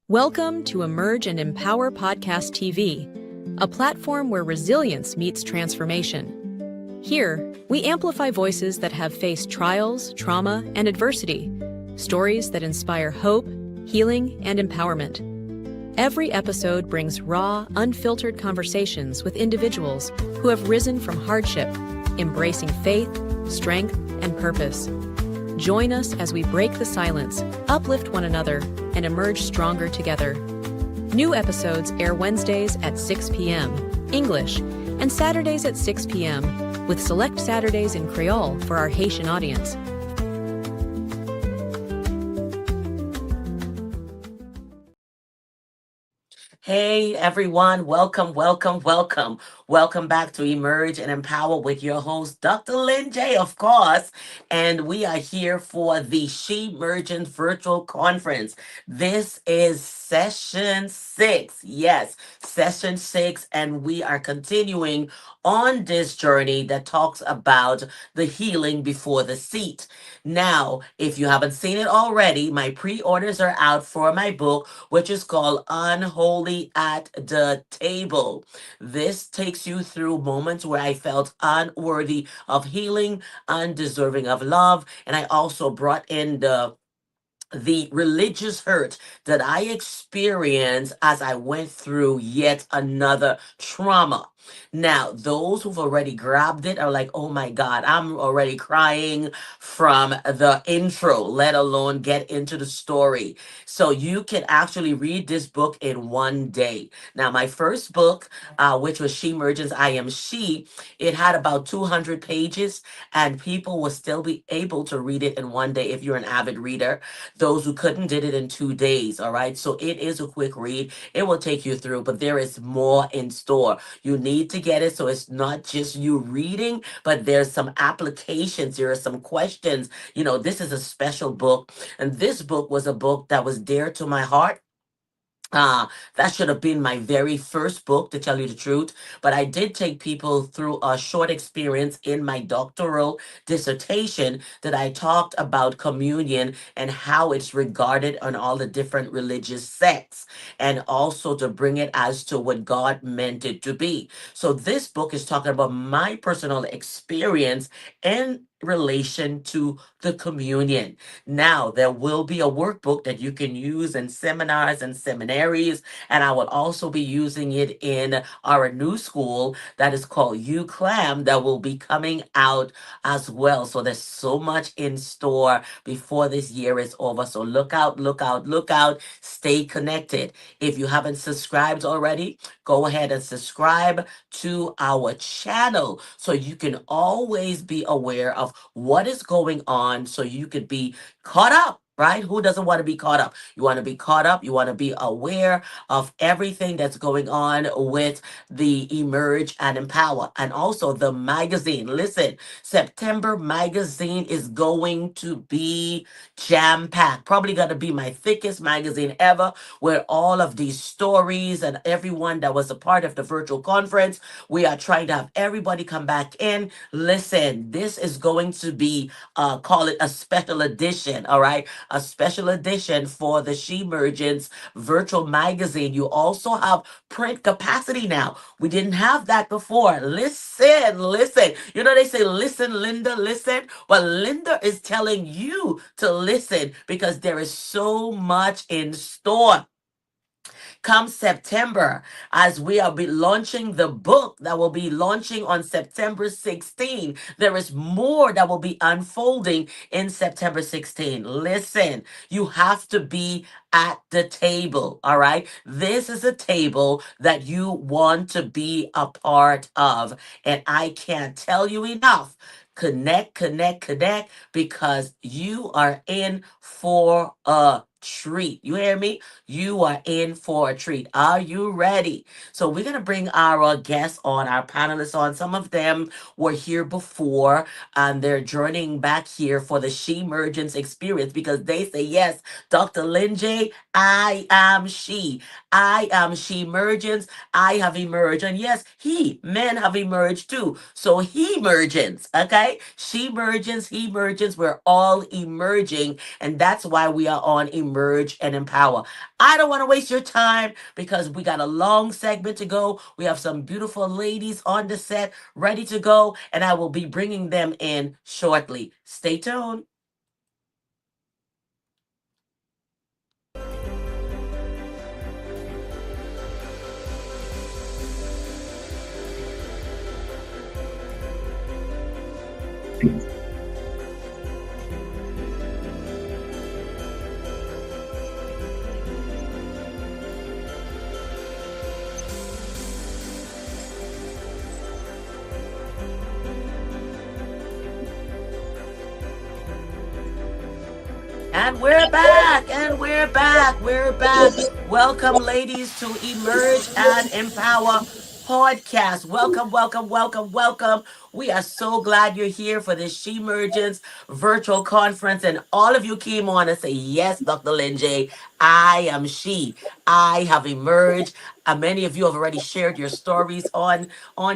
Welcome to Emerge and Empower Podcast TV, a platform where resilience meets transformation. Here, we amplify voices that have faced trials, trauma, and adversity, stories that inspire hope, healing, and empowerment. Every episode brings raw, unfiltered conversations with individuals who have risen from hardship, embracing faith, strength, and purpose. Join us as we break the silence, uplift one another, and emerge stronger together. New episodes air Wednesdays at 6 p.m. English and Saturdays at 6 p.m. with select Saturdays in Creole for our Haitian audience. Hey everyone, welcome back to Emerge and Empower with your host, DrLinJ, of course. And we are here for the Shemergence Virtual Conference. This is session 6. Yes, session 6. And we are continuing on this journey that talks about the healing before the seat. Now, if you haven't seen it already, my pre-orders are out for my book, which is called Unholy at the Table. This takes you through moments where I felt unworthy of healing, undeserving of love, and I also brought in the religious hurt that I experienced as I went through yet another trauma. Now, those who've already grabbed it are like, oh my God, I'm already crying from the intro, let alone get into the story. So you can actually read this book in one day. Now, my first book, which was Shemergence, I Am She, it had about 200 pages, and people will still be able to read it in one day if you're an avid reader. Those who couldn't did it in 2 days. All right. So it is a quick read. It will take you through, but there is more in store. You need to get it. So it's not just you reading, but there's some applications. There are some questions. This is a special book. And this book was a book that was dear to my heart. That should have been my very first book, to tell you the truth. But I did take people through a short experience in my doctoral dissertation that I talked about communion and how it's regarded on all the different religious sects, and also to bring it as to what God meant it to be. So this book is talking about my personal experience in relation to the communion. Now, there will be a workbook that you can use in seminars and seminaries, and I will also be using it in our new school that is called UCLAM that will be coming out as well. So there's so much in store before this year is over. So look out, look out, look out. Stay connected. If you haven't subscribed already, go ahead and subscribe to our channel so you can always be aware of what is going on so you could be caught up. Right? Who doesn't want to be caught up? You want to be caught up. You want to be aware of everything that's going on with the Emerge and Empower. And also the magazine. Listen, September magazine is going to be jam-packed. Probably going to be my thickest magazine ever, where all of these stories and everyone that was a part of the virtual conference, we are trying to have everybody come back in. Listen, this is going to be, call it a special edition, all right? A special edition for the Shemergence Virtual Magazine. You also have print capacity now. We didn't have that before. Listen, listen. They say, listen, Linda, listen. Well, Linda is telling you to listen because there is so much in store. Come September, as we are be launching the book that will be launching on September 16. There is more that will be unfolding in September 16. Listen, you have to be at the table, all right? This is a table that you want to be a part of, and I can't tell you enough. Connect, connect, connect, because you are in for a treat. You hear me? You are in for a treat. Are you ready? So we're going to bring our guests on, our panelists on. Some of them were here before, and they're joining back here for the Shemergence experience because they say, yes, DrLinJ, I am she. I am Shemergence. I have emerged. And yes, men have emerged too. So he emergence, okay? Shemergence, he emergence. We're all emerging. And that's why we are on emergence emerge and empower. I don't want to waste your time because we got a long segment to go. We have some beautiful ladies on the set ready to go, and I will be bringing them in shortly. Stay tuned. And we're back, and we're back, we're back. Welcome, ladies, to Emerge and Empower podcast. Welcome, welcome, welcome, welcome. We are so glad you're here for this Shemergence Virtual Conference. And all of you came on and say, yes, Dr. LinJ, I am she. I have emerged. Many of you have already shared your stories on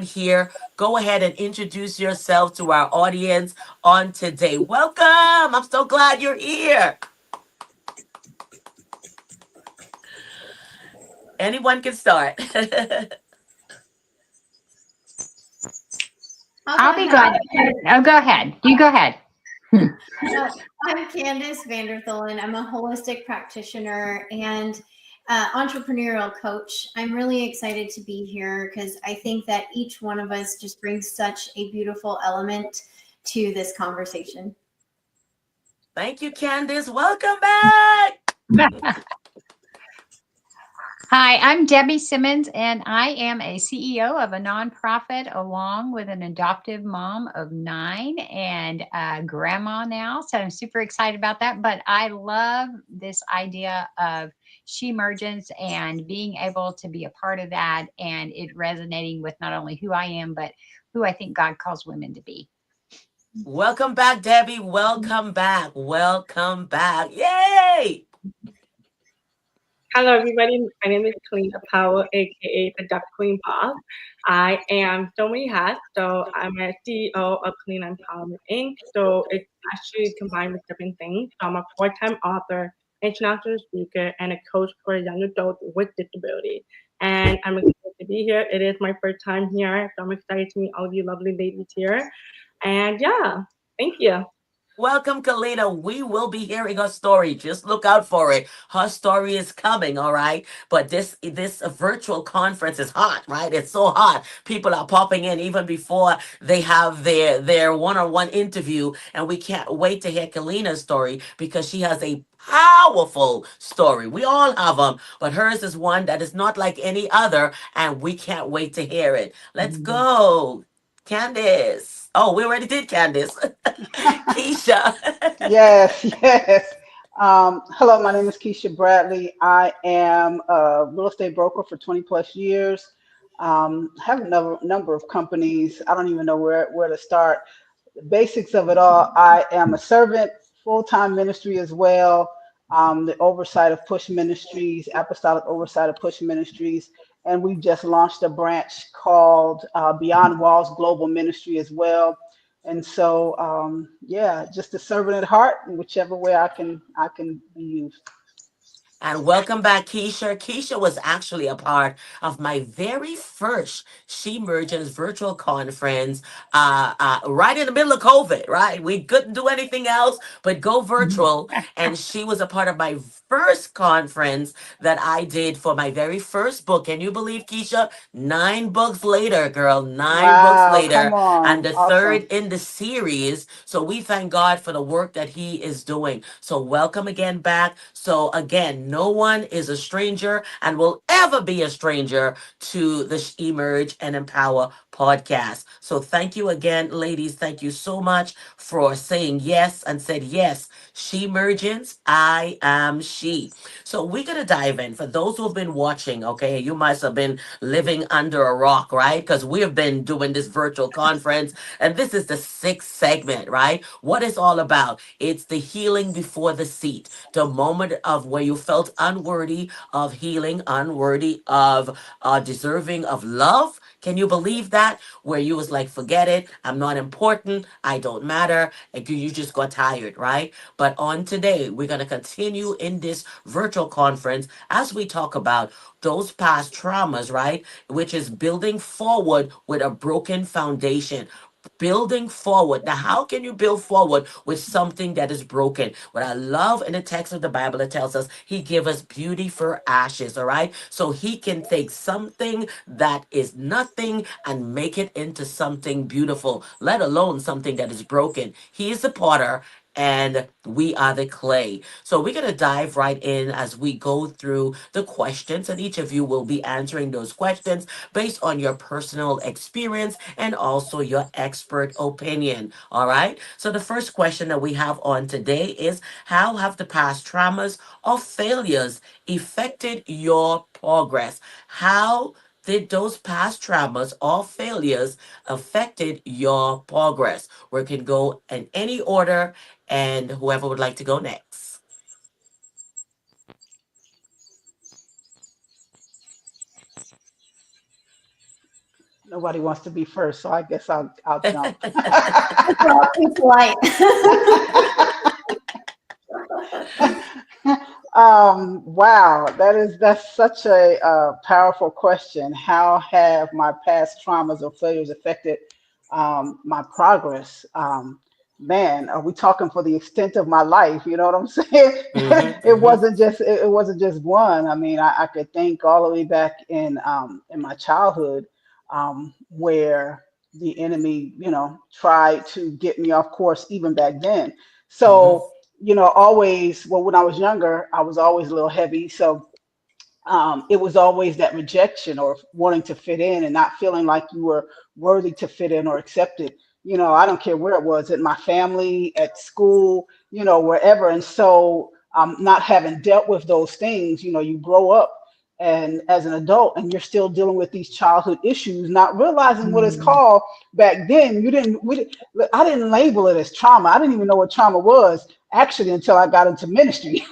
here. Go ahead and introduce yourself to our audience on today. Welcome. I'm so glad you're here. Anyone can start. I'll be glad. Oh, go ahead. You go ahead. I'm Candice Van Dertholen. I'm a holistic practitioner and entrepreneurial coach. I'm really excited to be here because I think that each one of us just brings such a beautiful element to this conversation. Thank you, Candice. Welcome back. Hi, I'm Debbie Simmons, and I am a CEO of a nonprofit along with an adoptive mom of 9 and a grandma now. So I'm super excited about that. But I love this idea of Shemergence and being able to be a part of that and it resonating with not only who I am, but who I think God calls women to be. Welcome back, Debbie. Welcome back. Welcome back. Yay! Hello, everybody. My name is Kellina Powell, aka the Duck Queen Boss. I am so many hats. So I'm a CEO of Kellina Empowerment Inc. So it's actually combined with different things. So I'm a 4-time author, international speaker, and a coach for young adults with disability. And I'm excited to be here. It is my first time here, so I'm excited to meet all of you lovely ladies here. And yeah, thank you. Welcome, Kellina. We will be hearing her story. Just look out for it. Her story is coming, all right? But this virtual conference is hot, right? It's so hot. People are popping in even before they have their one-on-one interview, and we can't wait to hear Kellina's story because she has a powerful story. We all have them, but hers is one that is not like any other, and we can't wait to hear it. Let's go, Candice. Oh, we already did Candice. Keisha. Yes, yes. Hello, my name is Keischa Bradley. I am a real estate broker for 20 plus years. Have a number of companies. I don't even know where to start. The basics of it all. I am a servant, full-time ministry as well. The oversight of Push Ministries, apostolic oversight of Push Ministries. And we've just launched a branch called Beyond Walls Global Ministry as well. And so, yeah, just a servant at heart, in whichever way I can be used. And welcome back, Keisha. Keisha was actually a part of my very first Shemergence Virtual Conference, right in the middle of COVID, right? We couldn't do anything else but go virtual. And she was a part of my first conference that I did for my very first book. Can you believe, Keisha? 9 books later, girl, 9 books Wow, come later, and on. the Awesome. third in the series. So we thank God for the work that He is doing. So welcome again back. So again, no one is a stranger and will ever be a stranger to the Emerge and Empower podcast. So thank you again, ladies. Thank you so much for saying yes and said yes. Shemergence, I am she. So we're gonna dive in. For those who have been watching, okay, you must have been living under a rock, right? Because we have been doing this virtual conference, and this is the 6th segment, right? What it's all about. It's the healing before the seat, the moment of where you felt unworthy of healing, unworthy of deserving of love. Can you believe that? Where you was like, forget it, I'm not important, I don't matter, and you just got tired, right? But on today, we're going to continue in this virtual conference as we talk about those past traumas, right? Which is building forward with a broken foundation. Building forward. Now, how can you build forward with something that is broken? What I love in the text of the Bible, it tells us he gave us beauty for ashes, all right? So he can take something that is nothing and make it into something beautiful, let alone something that is broken. He is the potter and we are the clay. So we're going to dive right in as we go through the questions, and each of you will be answering those questions based on your personal experience and also your expert opinion. All right. So the first question that we have on today is, how have the past traumas or failures affected your progress? How did those past traumas or failures affected your progress? We can go in any order, and whoever would like to go next. Nobody wants to be first, so I guess I'll jump. Well, be polite. Wow, that's such a powerful question. How have my past traumas or failures affected my progress? Man, are we talking for the extent of my life? You know what I'm saying? Mm-hmm, It mm-hmm. wasn't just it wasn't just one. I mean, I could think all the way back in my childhood, where the enemy, tried to get me off course even back then. Mm-hmm. So always, well, when I was younger, I was always a little heavy. So it was always that rejection or wanting to fit in and not feeling like you were worthy to fit in or accepted. I don't care where it was, at my family, at school, wherever. And so not having dealt with those things, you grow up and as an adult and you're still dealing with these childhood issues, not realizing what it's called. Back then I didn't label it as trauma. I didn't even know what trauma was actually until I got into ministry.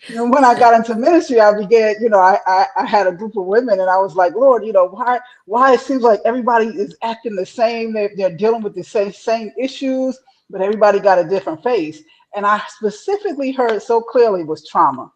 When I got into ministry, I began, I had a group of women and I was like, Lord, why it seems like everybody is acting the same. They're dealing with the same issues, but everybody got a different face. And I specifically heard so clearly was trauma.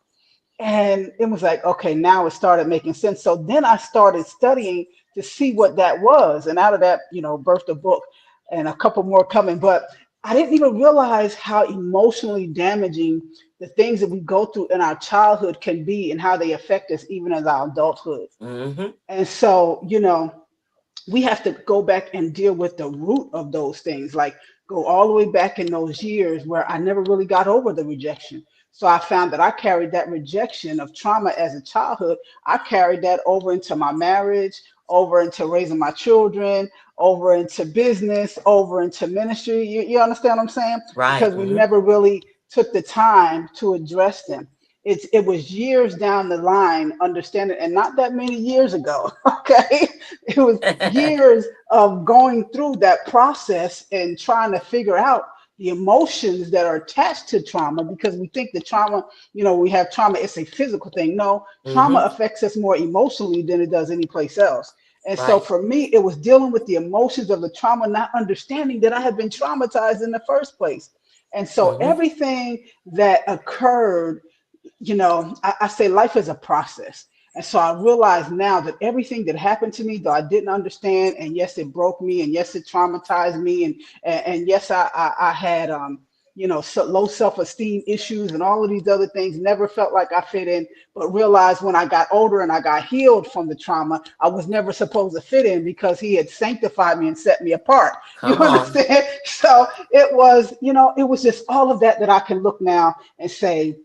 And it was like, okay, now it started making sense. So then I started studying to see what that was. And out of that, birthed a book and a couple more coming. But I didn't even realize how emotionally damaging the things that we go through in our childhood can be and how they affect us even in our adulthood. Mm-hmm. And so, we have to go back and deal with the root of those things, like go all the way back in those years where I never really got over the rejection. So I found that I carried that rejection of trauma as a childhood. I carried that over into my marriage, over into raising my children, over into business, over into ministry. You understand what I'm saying? Right. Because we Mm-hmm. never really took the time to address them. It was years down the line, understanding, and not that many years ago. Okay, it was years of going through that process and trying to figure out the emotions that are attached to trauma, because we think the trauma, we have trauma, it's a physical thing. No, trauma Mm-hmm. affects us more emotionally than it does any place else. And so Right. for me, it was dealing with the emotions of the trauma, not understanding that I had been traumatized in the first place. And so Mm-hmm. everything that occurred, I say life is a process. And so I realize now that everything that happened to me, though I didn't understand, and yes, it broke me, and yes, it traumatized me, and yes, I had low self-esteem issues and all of these other things. Never felt like I fit in, but realized when I got older and I got healed from the trauma, I was never supposed to fit in because he had sanctified me and set me apart. You Come on. understand? So it was just all of that I can look now and say,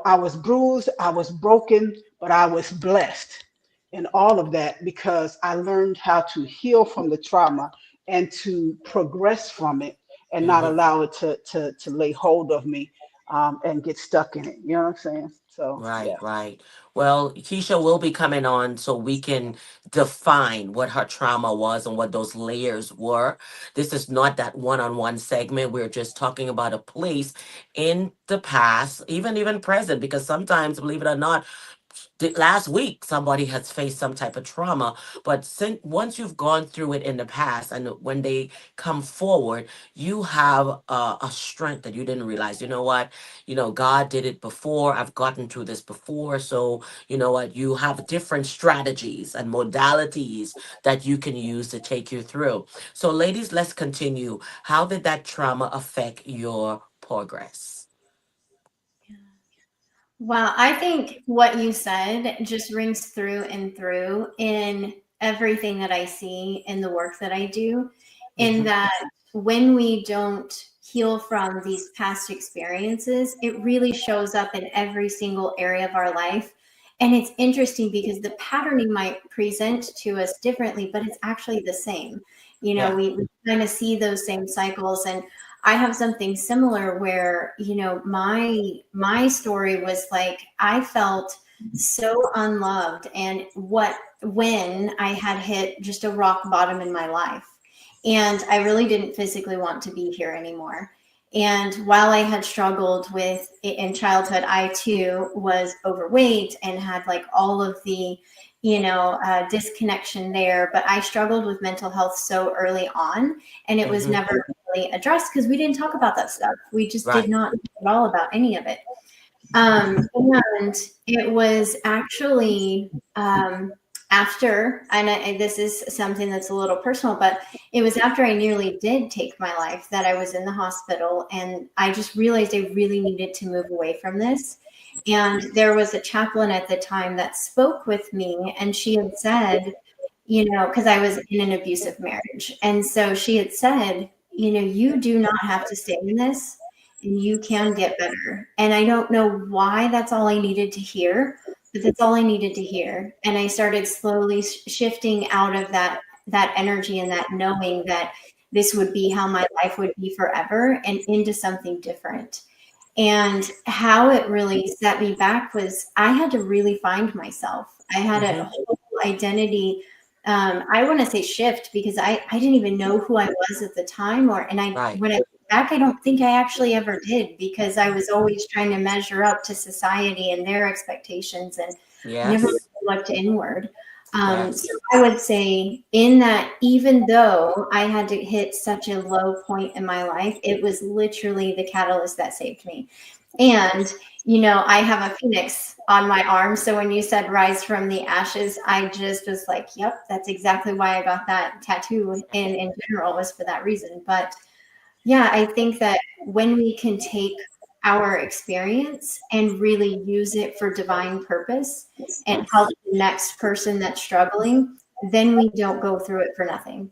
I was bruised, I was broken, but I was blessed in all of that because I learned how to heal from the trauma and to progress from it and not Mm-hmm. allow it to lay hold of me, and get stuck in it. You know what I'm saying? So Right, yeah. right. Well, Keisha will be coming on so we can define what her trauma was and what those layers were. This is not that one-on-one segment. We're just talking about a place in the past, even present, because sometimes, believe it or not, last week somebody has faced some type of trauma, but once you've gone through it in the past, and when they come forward, you have a strength that you didn't realize. You know what? God did it before. I've gotten through this before. So you know what? You have different strategies and modalities that you can use to take you through. So ladies, let's continue. How did that trauma affect your progress? Wow, I think what you said just rings through and through in everything that I see in the work that I do, in that when we don't heal from these past experiences, it really shows up in every single area of our life. And it's interesting because the patterning might present to us differently, but it's actually the same. Yeah. We kind of see those same cycles. And I have something similar where, my story was like, I felt so unloved, and when I had hit just a rock bottom in my life, and I really didn't physically want to be here anymore. And while I had struggled with it in childhood, I too was overweight and had like all of the disconnection there. But I struggled with mental health so early on, and it was never really addressed because we didn't talk about that stuff. We just did not talk at all about any of it. And it was actually after, and this is something that's a little personal, but it was after I nearly did take my life that I was in the hospital, and I just realized I really needed to move away from this. And there was a chaplain at the time that spoke with me, and she had said, because I was in an abusive marriage. And so she had said, you do not have to stay in this, and you can get better. And I don't know why that's all I needed to hear, but that's all I needed to hear. And I started slowly shifting out of that energy and that knowing that this would be how my life would be forever, and into something different. And how it really set me back was I had to really find myself. I had a whole identity. I want to say shift, because I didn't even know who I was at the time, when I look back, I don't think I actually ever did, because I was always trying to measure up to society and their expectations, and never looked inward. So I would say in that, even though I had to hit such a low point in my life, it was literally the catalyst that saved me. And, I have a phoenix on my arm. So when you said rise from the ashes, I just was like, yep, that's exactly why I got that tattoo in general, was for that reason. But yeah, I think that when we can take our experience and really use it for divine purpose and help the next person that's struggling, then we don't go through it for nothing.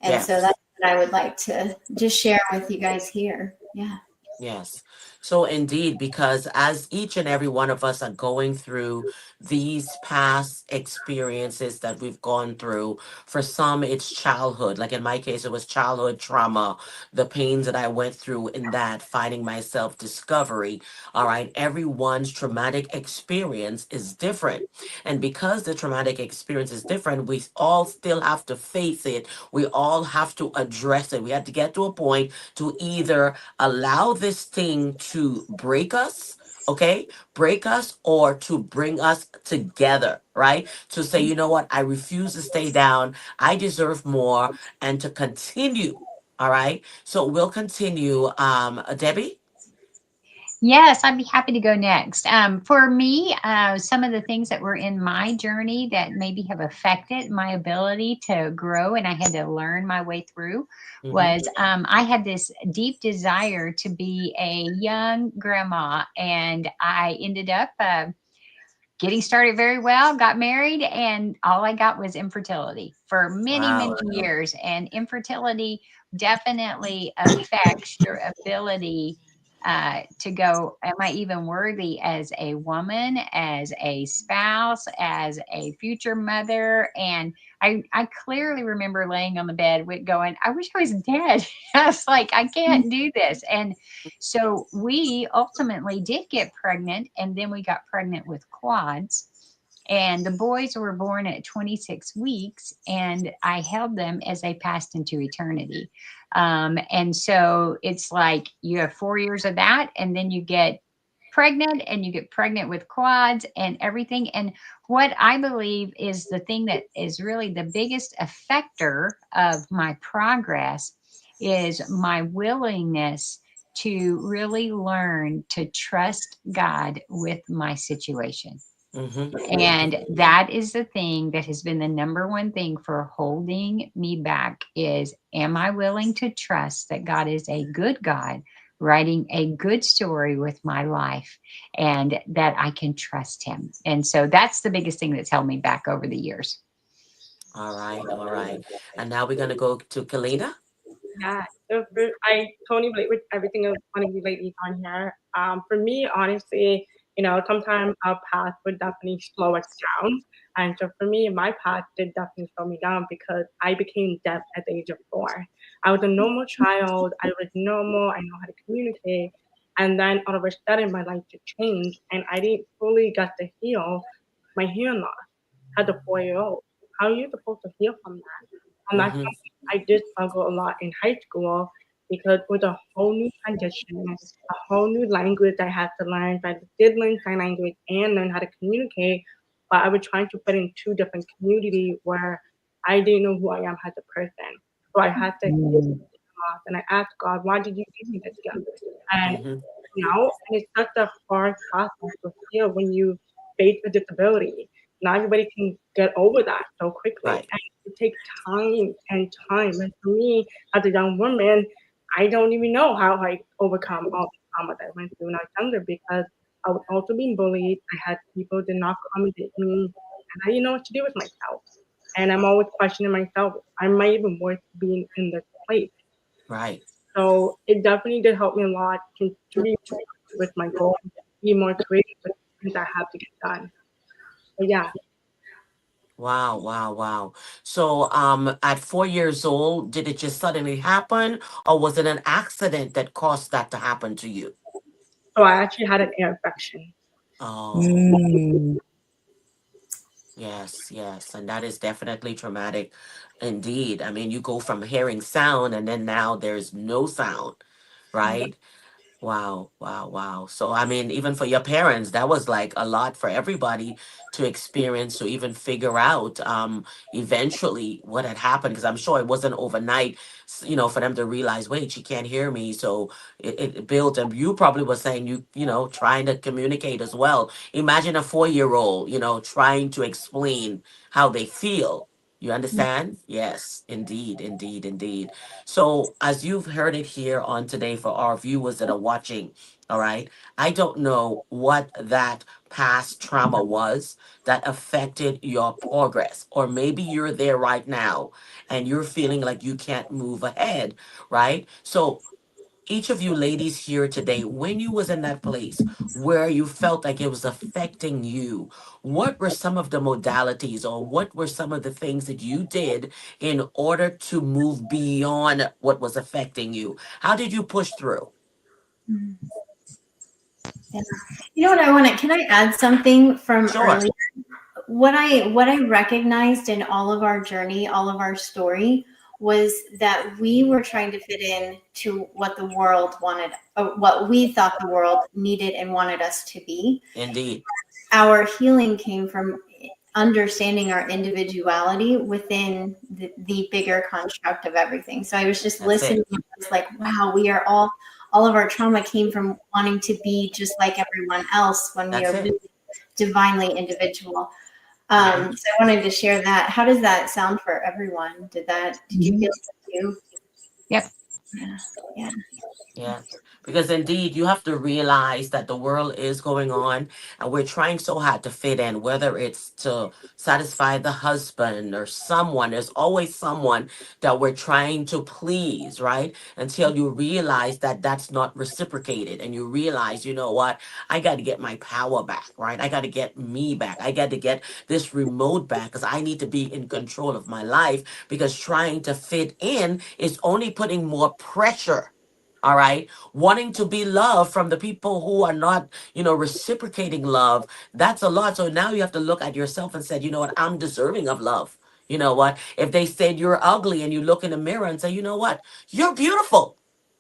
And so that's what I would like to just share with you guys here. Yeah. Yes. So indeed, because as each and every one of us are going through these past experiences that we've gone through, for some it's childhood. Like in my case, it was childhood trauma, the pains that I went through in that, finding myself, discovery. All right. Everyone's traumatic experience is different. And because the traumatic experience is different, we all still have to face it. We all have to address it. We have to get to a point to either allow this thing to break us, or to bring us together, right? To say, you know what, I refuse to stay down, I deserve more, and to continue. All right. So we'll continue. Debbie? Yes, I'd be happy to go next. For me, some of the things that were in my journey that maybe have affected my ability to grow and I had to learn my way through was I had this deep desire to be a young grandma, and I ended up getting started very well, got married, and all I got was infertility for many, many years. And infertility definitely affects your ability to go, am I even worthy as a woman, as a spouse, as a future mother? And I clearly remember laying on the bed with going, I wish I was dead. I was like, I can't do this. And so we ultimately did get pregnant, and then we got pregnant with quads. And the boys were born at 26 weeks, and I held them as they passed into eternity. And so it's like you have 4 years of that, and then you get pregnant and you get pregnant with quads and everything. And what I believe is the thing that is really the biggest effector of my progress is my willingness to really learn to trust God with my situation. And that is the thing that has been the number one thing for holding me back is, am I willing to trust that God is a good God writing a good story with my life and that I can trust him? And so that's the biggest thing that's held me back over the years. All right, all right. And now we're gonna go to Kellina. Yeah, so I totally relate with everything of one of you ladies on here. For me, honestly, sometimes our path would definitely slow us down. And so for me, my path did definitely slow me down because I became deaf at the age of 4. I was a normal child. I was normal. I know how to communicate. And then all of a sudden, my life just changed, and I didn't fully get to heal my hearing loss as a 4-year-old. How are you supposed to heal from that? And that's something I did struggle a lot in high school because it was a whole new transition, a whole new language I had to learn. So I did learn sign language and learn how to communicate, but I was trying to fit in 2 different communities where I didn't know who I am as a person. So I had to heal off, and I asked God, why did you give me this gift? And it's such a hard process to heal when you face a disability. Not everybody can get over that so quickly. Right. And it takes time and time. And for me, as a young woman, I don't even know how I overcome all the trauma that I went through when I was younger because I was also being bullied. I had people did not accommodate me, and I didn't know what to do with myself. And I'm always questioning myself, am I even worth being in this place? Right. So it definitely did help me a lot to be with my goal, be more creative with things I have to get done. But yeah. Wow, wow, wow. So, at 4 years old, did it just suddenly happen, or was it an accident that caused that to happen to you? So I actually had an ear infection. Oh, yes, yes. And that is definitely traumatic indeed. I mean, you go from hearing sound and then now there's no sound, right? Wow, wow, wow. So, I mean, even for your parents, that was like a lot for everybody to experience, to even figure out eventually what had happened. Because I'm sure it wasn't overnight, for them to realize, wait, she can't hear me. So it built, and you probably were saying trying to communicate as well. Imagine a 4-year-old, trying to explain how they feel. You understand? Yes, indeed, indeed, indeed. So, as you've heard it here on today for our viewers that are watching, all right, I don't know what that past trauma was that affected your progress. Or maybe you're there right now and you're feeling like you can't move ahead, right? So, each of you ladies here today, when you was in that place where you felt like it was affecting you, what were some of the modalities or what were some of the things that you did in order to move beyond what was affecting you? How did you push through? Yeah. You know what I want to, can I add something from Sure. earlier? What I recognized in all of our journey, all of our story, was that we were trying to fit in to what the world wanted, or what we thought the world needed and wanted us to be. Indeed. Our healing came from understanding our individuality within the bigger construct of everything. So I was just That's listening. it. I was like, wow, we are all of our trauma came from wanting to be just like everyone else when we That's are it. really divinely individual. Mhm. So I wanted to share that. How does that sound for everyone? Did you feel that too? Yep. Yeah. Yeah. Yeah, because indeed you have to realize that the world is going on and we're trying so hard to fit in, whether it's to satisfy the husband or someone. There's always someone that we're trying to please, right? Until you realize that that's not reciprocated and you realize, you know what? I got to get my power back, right? I got to get me back. I got to get this remote back because I need to be in control of my life because trying to fit in is only putting more pressure, all right, wanting to be loved from the people who are not, reciprocating love. That's a lot. So now you have to look at yourself and say, you know what, I'm deserving of love. You know what, if they said you're ugly and you look in the mirror and say, you know what, you're beautiful.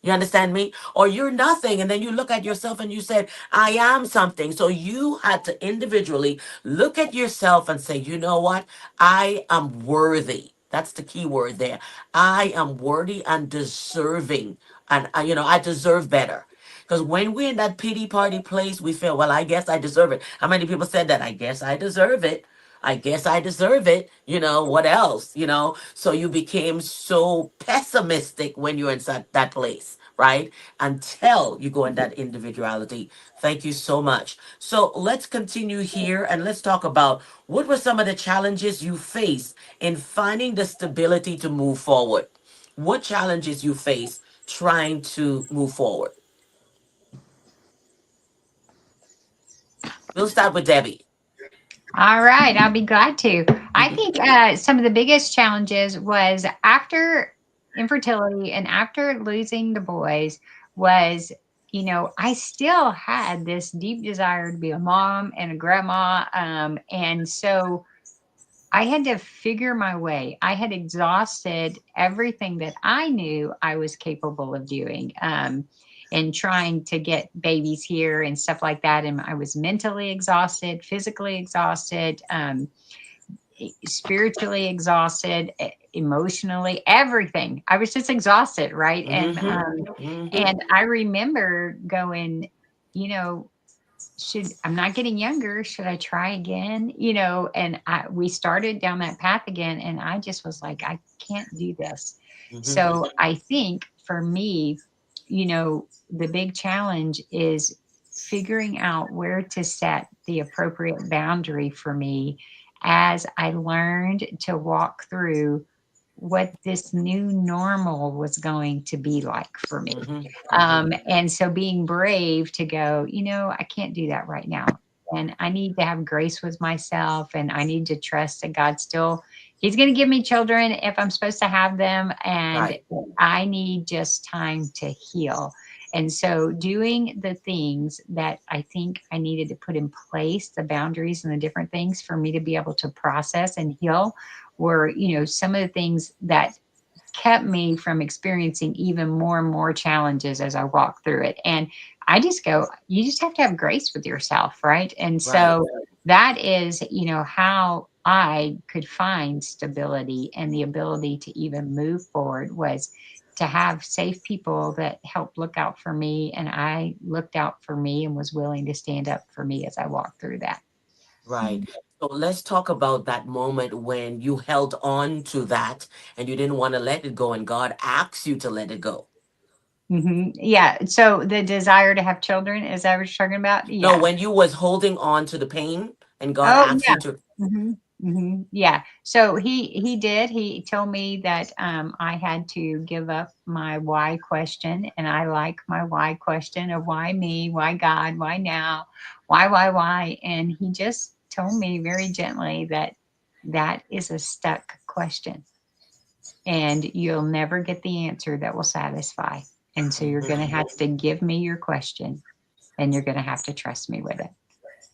You understand me? Or you're nothing. And then you look at yourself and you said, I am something. So you had to individually look at yourself and say, you know what? I am worthy. That's the key word there. I am worthy and deserving. And, I deserve better. Because when we're in that pity party place, we feel, well, I guess I deserve it. How many people said that? I guess I deserve it. I guess I deserve it. What else? So you became so pessimistic when you're in that place, right? Until you go in that individuality. Thank you so much. So let's continue here and let's talk about what were some of the challenges you faced in finding the stability to move forward. What challenges you face trying to move forward? We'll start with Debbie. All right, I'll be glad to. I think some of the biggest challenges was after infertility and after losing the boys was, I still had this deep desire to be a mom and a grandma. And so I had to figure my way. I had exhausted everything that I knew I was capable of doing. And trying to get babies here and stuff like that. And I was mentally exhausted, physically exhausted, spiritually exhausted, emotionally, everything. I was just exhausted, right? And I remember going, I'm not getting younger. Should I try again? And we started down that path again. And I just was like, I can't do this. So I think for me, the big challenge is figuring out where to set the appropriate boundary for me as I learned to walk through what this new normal was going to be like for me. And so being brave to go, I can't do that right now. And I need to have grace with myself, and I need to trust that God He's going to give me children if I'm supposed to have them. And I need just time to heal. And so doing the things that I think I needed to put in place, the boundaries and the different things for me to be able to process and heal were, some of the things that kept me from experiencing even more and more challenges as I walk through it. And I just go, you just have to have grace with yourself, right? And so that is, how I could find stability and the ability to even move forward was to have safe people that helped look out for me. And I looked out for me and was willing to stand up for me as I walked through that. Right. So let's talk about that moment when you held on to that and you didn't want to let it go and God asked you to let it go. Yeah. So the desire to have children, is that what you're talking about? Yeah. No, when you was holding on to the pain and God asked you to. Yeah. So he did. He told me that I had to give up my why question, and I like my why question of why me, why God, why now, why, and he just told me very gently that is a stuck question, and you'll never get the answer that will satisfy, and so you're going to have to give me your question, and you're going to have to trust me with it.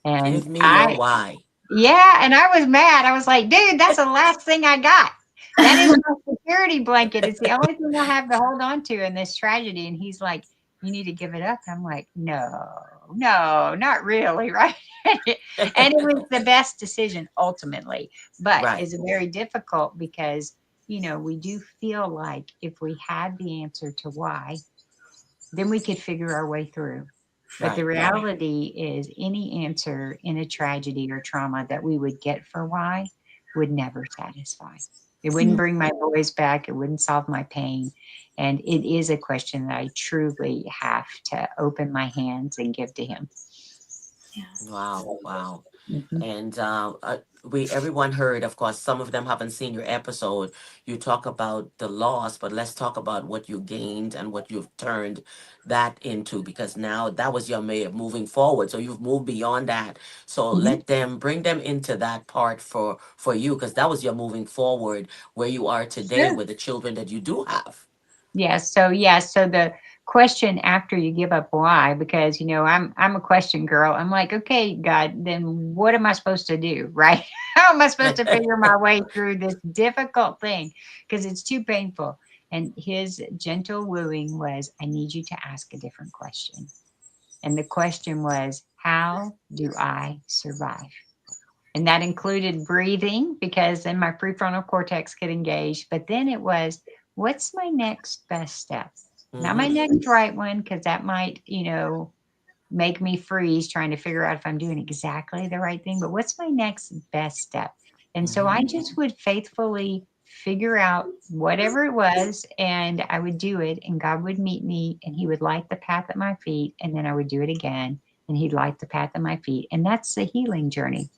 And give me your why. Yeah, and I was mad. I was like, dude, that's the last thing I got. That is my security blanket. It's the only thing I have to hold on to in this tragedy. And he's like, you need to give it up. I'm like, no, not really, right? And it was the best decision ultimately. But it's very difficult because, we do feel like if we had the answer to why, then we could figure our way through. But the reality is any answer in a tragedy or trauma that we would get for why would never satisfy. It wouldn't bring my boys back. It wouldn't solve my pain. And it is a question that I truly have to open my hands and give to him. Yeah. Wow. And everyone heard, of course, some of them haven't seen your episode. You talk about the loss, but let's talk about what you gained and what you've turned that into, because now that was your way of moving forward. So you've moved beyond that. So bring them into that part for you, because that was your moving forward where you are today with the children that you do have. Yes. So the question after you give up why, because I'm a question girl. I'm like, okay, God, then what am I supposed to do? Right? How am I supposed to figure my way through this difficult thing? Because it's too painful. And his gentle wooing was, I need you to ask a different question. And the question was, how do I survive? And that included breathing, because then my prefrontal cortex get engaged. But then it was, what's my next best step? Not my next right one, because that might, make me freeze trying to figure out if I'm doing exactly the right thing. But what's my next best step? And so I just would faithfully figure out whatever it was, and I would do it, and God would meet me, and he would light the path at my feet, and then I would do it again, and he'd light the path at my feet. And that's the healing journey.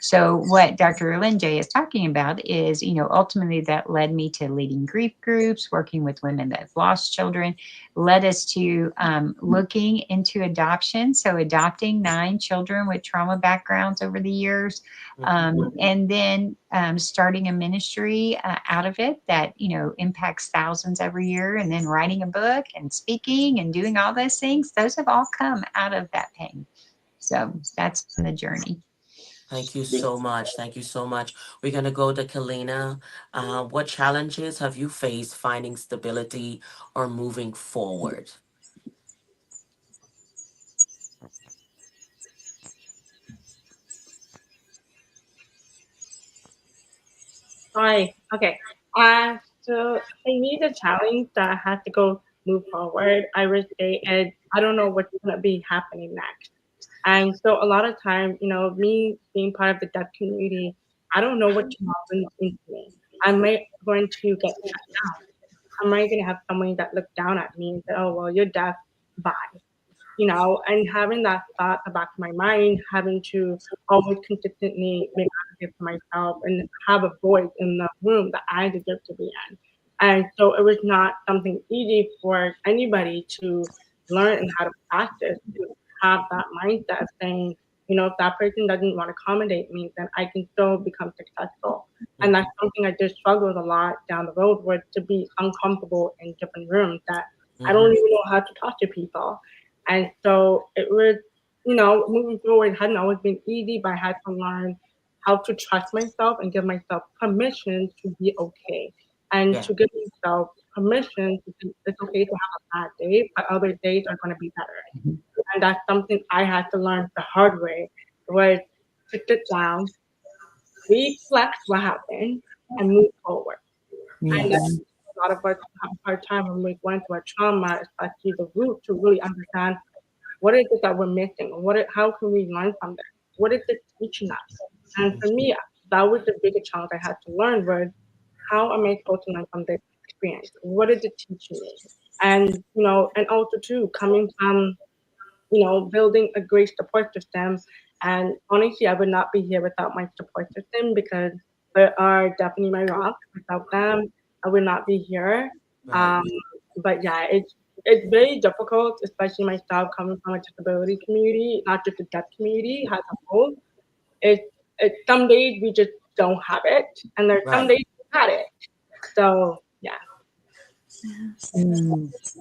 So what DrLinJ is talking about is, ultimately that led me to leading grief groups, working with women that have lost children, led us to looking into adoption. So adopting 9 children with trauma backgrounds over the years, and then starting a ministry out of it that, impacts thousands every year, and then writing a book and speaking and doing all those things. Those have all come out of that pain. So that's the journey. Thank you so much. Thank you so much. We're going to go to Kellina. What challenges have you faced finding stability or moving forward? Hi. Okay. So I need a challenge that I had to go move forward. I would say, and I don't know what's gonna be happening next. And so a lot of time, me being part of the deaf community, I don't know what tomorrow into me. Am I going to get shut down? Am I going to have someone that look down at me and say, "Oh, well, you're deaf, bye." And having that thought at the back of my mind, having to always consistently make advocate for myself and have a voice in the room that I deserve to be in. And so it was not something easy for anybody to learn and how to practice, to have that mindset of saying, if that person doesn't want to accommodate me, then I can still become successful. And that's something I just struggled a lot down the road with, to be uncomfortable in different rooms that I don't even know how to talk to people. And so it was, moving forward hadn't always been easy, but I had to learn how to trust myself and give myself permission to be okay. And to give myself permission to be, it's okay to have a bad day, but other days are going to be better. And that's something I had to learn the hard way, was to sit down, reflect what happened, and move forward. And that's a lot of us have a hard time when we went through a trauma, especially the root, to really understand what is it that we're missing? How can we learn from this? What is it teaching us? And for me, that was the biggest challenge I had to learn, was how am I supposed to learn from this experience? What is it teaching me? And, and also too, coming from, building a great support system. And honestly, I would not be here without my support system, because they are definitely my rock. Without them, I would not be here. But yeah, it's very difficult, especially myself coming from a disability community, not just the deaf community as a whole. It some days we just don't have it, and there's some days we had it. So yeah.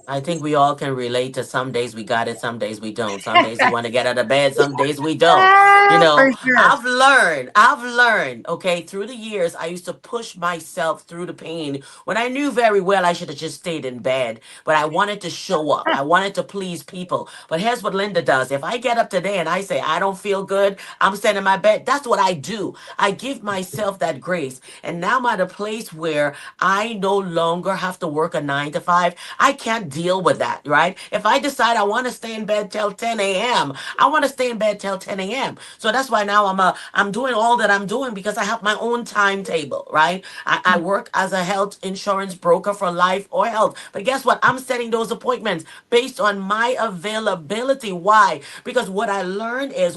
I think we all can relate to some days we got it, some days we don't. Some days we want to get out of bed, some days we don't. For sure. I've learned, okay, through the years, I used to push myself through the pain when I knew very well I should have just stayed in bed. But I wanted to show up. I wanted to please people. But here's what Linda does. If I get up today and I say, I don't feel good, I'm staying in my bed, that's what I do. I give myself that grace. And now I'm at a place where I no longer have to work a 9 to 5. I can't deal with that, right? If I decide I want to stay in bed till 10 a.m., I want to stay in bed till 10 a.m. So that's why now I'm doing all that I'm doing, because I have my own timetable, right? I work as a health insurance broker for life or health. But guess what? I'm setting those appointments based on my availability. Why? Because what I learned is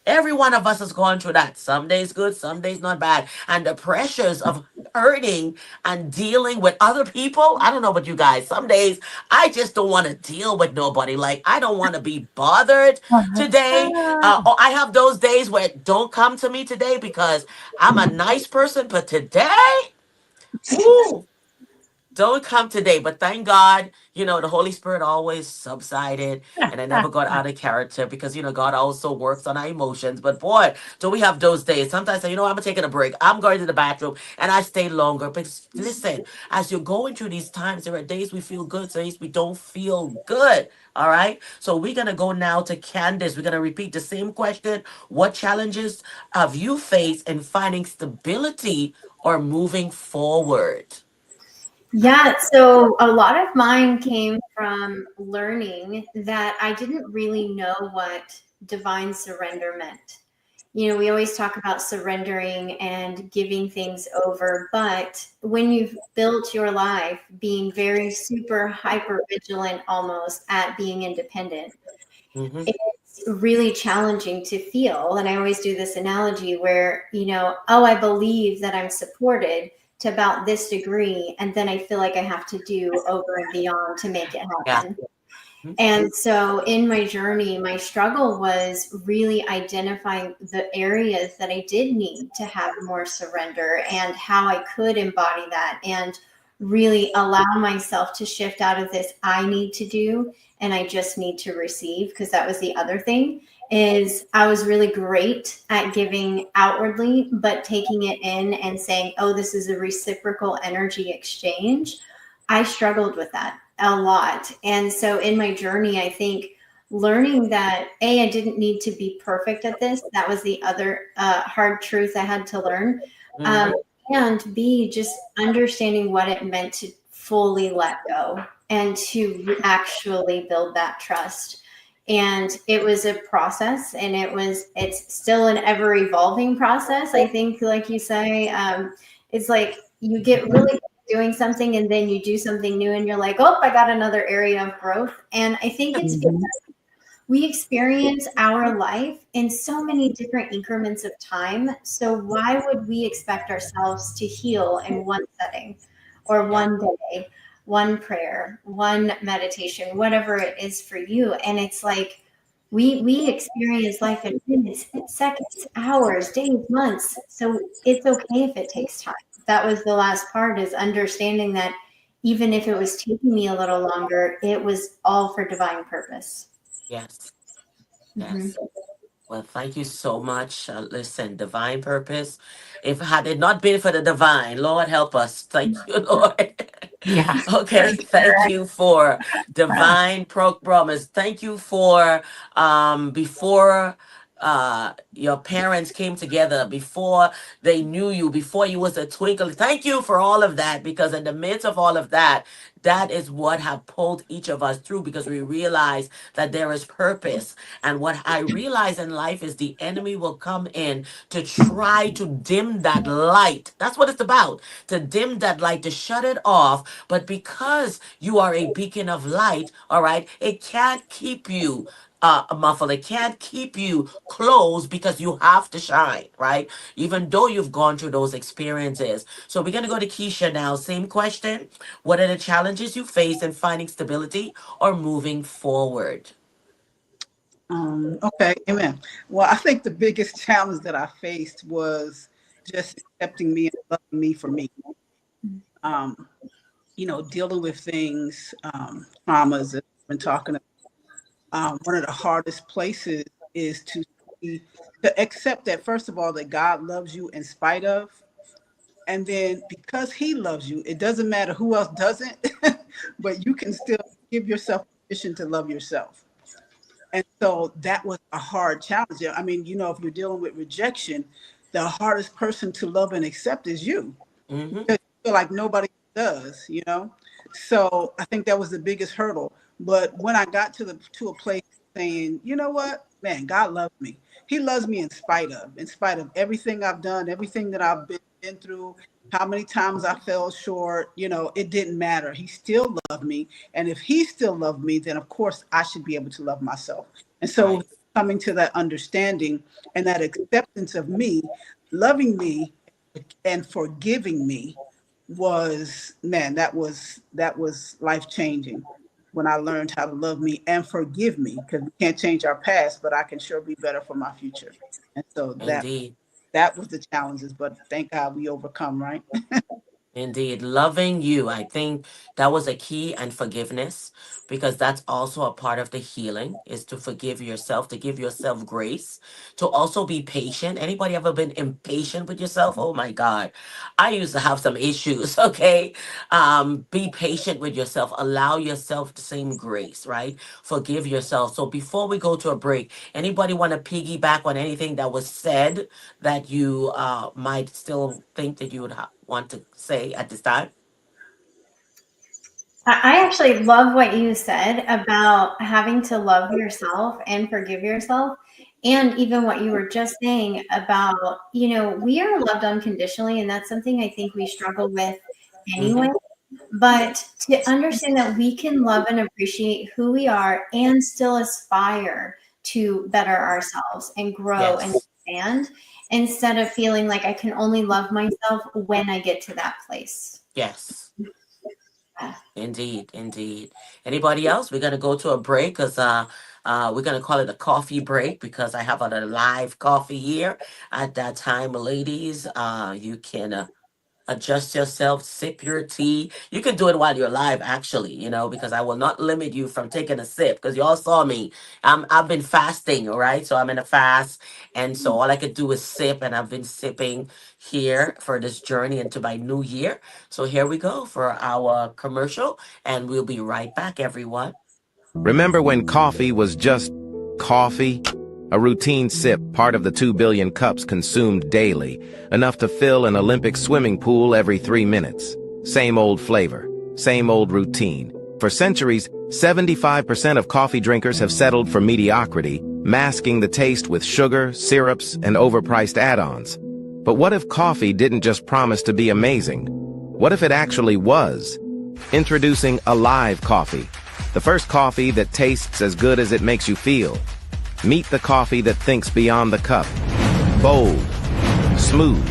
every one of us has gone through that. Some days good, some days not bad. And the pressures of hurting and dealing with other people. I don't know about you guys. Some days I just don't want to deal with nobody. Like, I don't want to be bothered today. Or I have those days where don't come to me today because I'm a nice person. But today, woo, don't come today. But thank God, the Holy Spirit always subsided and I never got out of character because, God also works on our emotions. But boy, do we have those days. Sometimes I say, I'm taking a break. I'm going to the bathroom and I stay longer. But listen, as you're going through these times, there are days we feel good, days we don't feel good. All right. So we're going to go now to Candice. We're going to repeat the same question. What challenges have you faced in finding stability or moving forward? Yeah, so a lot of mine came from learning that I didn't really know what divine surrender meant. We always talk about surrendering and giving things over, but when you've built your life being very super hyper vigilant almost at being independent, Mm-hmm. it's really challenging to feel. And I always do this analogy where, I believe that I'm supported to about this degree, and then I feel like I have to do over and beyond to make it happen. Yeah. And so in my journey, my struggle was really identifying the areas that I did need to have more surrender and how I could embody that and really allow myself to shift out of this I need to do and I just need to receive, because that was the other thing. Is I was really great at giving outwardly, but taking it in and saying, oh, this is a reciprocal energy exchange. I struggled with that a lot. And so in my journey, I think learning that I didn't need to be perfect at this. That was the other hard truth I had to learn. And B, just understanding what it meant to fully let go and to actually build that trust. And it was a process, and it's still an ever evolving process. I think, like you say, it's like you get really doing something and then you do something new and you're like, oh, I got another area of growth. And I think it's because we experience our life in so many different increments of time. So why would we expect ourselves to heal in one setting or one day, one prayer, one meditation, whatever it is for you? And it's like we experience life in minutes, seconds, hours, days, months. So it's okay if it takes time. That was the last part, is understanding that even if it was taking me a little longer, it was all for divine purpose. Yes. Yes. Well, thank you so much. Listen, divine purpose. If had it not been for the divine, Lord help us. Thank you, Lord. Yeah. Okay, thank you for divine promise. Thank you for before your parents came together, before they knew you, before you was a twinkle. Thank you for all of that, because in the midst of all of that, that is what have pulled each of us through, because we realize that there is purpose. And what I realize in life is the enemy will come in to try to dim that light. That's what it's about, to dim that light, to shut it off. But because you are a beacon of light, all right, it can't keep you muffled. It can't keep you closed, because you have to shine, right? Even though you've gone through those experiences. So we're going to go to Keisha now. Same question. What are the challenges you face in finding stability or moving forward? Okay, amen. Well, I think the biggest challenge that I faced was just accepting me and loving me for me. Dealing with things, traumas that I've been talking about. One of the hardest places is to accept that, first of all, that God loves you in spite of. And then because he loves you, it doesn't matter who else doesn't, but you can still give yourself permission to love yourself. And so that was a hard challenge. I mean, if you're dealing with rejection, the hardest person to love and accept is you. Mm-hmm. Because you feel like nobody does, So I think that was the biggest hurdle. But when I got to a place saying, you know what, man, God loves me. He loves me in spite of everything I've done, everything that I've been through, how many times I fell short, it didn't matter. He still loved me. And if he still loved me, then of course I should be able to love myself. And so Right. coming to that understanding and that acceptance of me, loving me and forgiving me was, man, that was life changing when I learned how to love me and forgive me, because we can't change our past, but I can sure be better for my future. And so Indeed. that was the challenges, but thank God we overcome, right? Indeed, loving you. I think that was a key, and forgiveness, because that's also a part of the healing, is to forgive yourself, to give yourself grace, to also be patient. Anybody ever been impatient with yourself? Oh my God. I used to have some issues, okay? Be patient with yourself. Allow yourself the same grace, right? Forgive yourself. So before we go to a break, anybody want to piggyback on anything that was said that you might still think that you would want to say at this time? I actually love what you said about having to love yourself and forgive yourself. And even what you were just saying about, we are loved unconditionally. And that's something I think we struggle with Hmm. anyway. But to understand that we can love and appreciate who we are and still aspire to better ourselves and grow and Yes. expand, instead of feeling like I can only love myself when I get to that place. Yes. Indeed. Indeed. Anybody else? We're gonna go to a break because we're gonna call it a coffee break, because I have a live coffee here. At that time, ladies, you can adjust yourself, sip your tea. You can do it while you're live, actually, because I will not limit you from taking a sip, because you all saw me. I've been fasting, all right? So I'm in a fast. And so all I could do is sip, and I've been sipping here for this journey into my new year. So here we go for our commercial, and we'll be right back, everyone. Remember when coffee was just coffee? A routine sip, part of the 2 billion cups consumed daily, enough to fill an Olympic swimming pool every 3 minutes. Same old flavor, same old routine. For centuries, 75% of coffee drinkers have settled for mediocrity, masking the taste with sugar, syrups, and overpriced add-ons. But what if coffee didn't just promise to be amazing? What if it actually was? Introducing Alive Coffee, the first coffee that tastes as good as it makes you feel. Meet the coffee that thinks beyond the cup. Bold, smooth,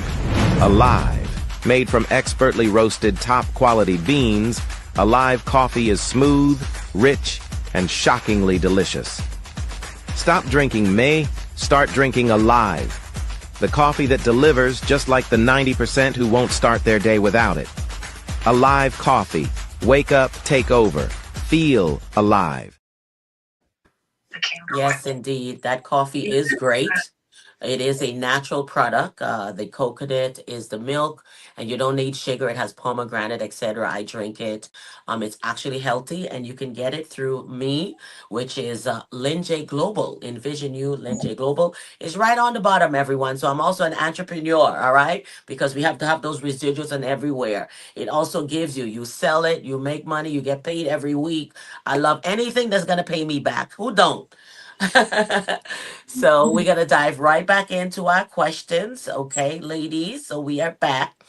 alive. Made from expertly roasted top-quality beans, Alive Coffee is smooth, rich, and shockingly delicious. Stop drinking May, start drinking Alive. The coffee that delivers, just like the 90% who won't start their day without it. Alive Coffee. Wake up, take over. Feel alive. Yes, indeed. That coffee is great. It is a natural product. The coconut is the milk, and you don't need sugar. It has pomegranate, etc. I drink it. It's actually healthy, and you can get it through me, which is DrLinJ Global. Envision You, DrLinJ Global is right on the bottom, everyone. So I'm also an entrepreneur, all right? Because we have to have those residuals and everywhere. It also gives you sell it, you make money, you get paid every week. I love anything that's gonna pay me back. Who don't? So we're going to dive right back into our questions. Okay, ladies. So we are back.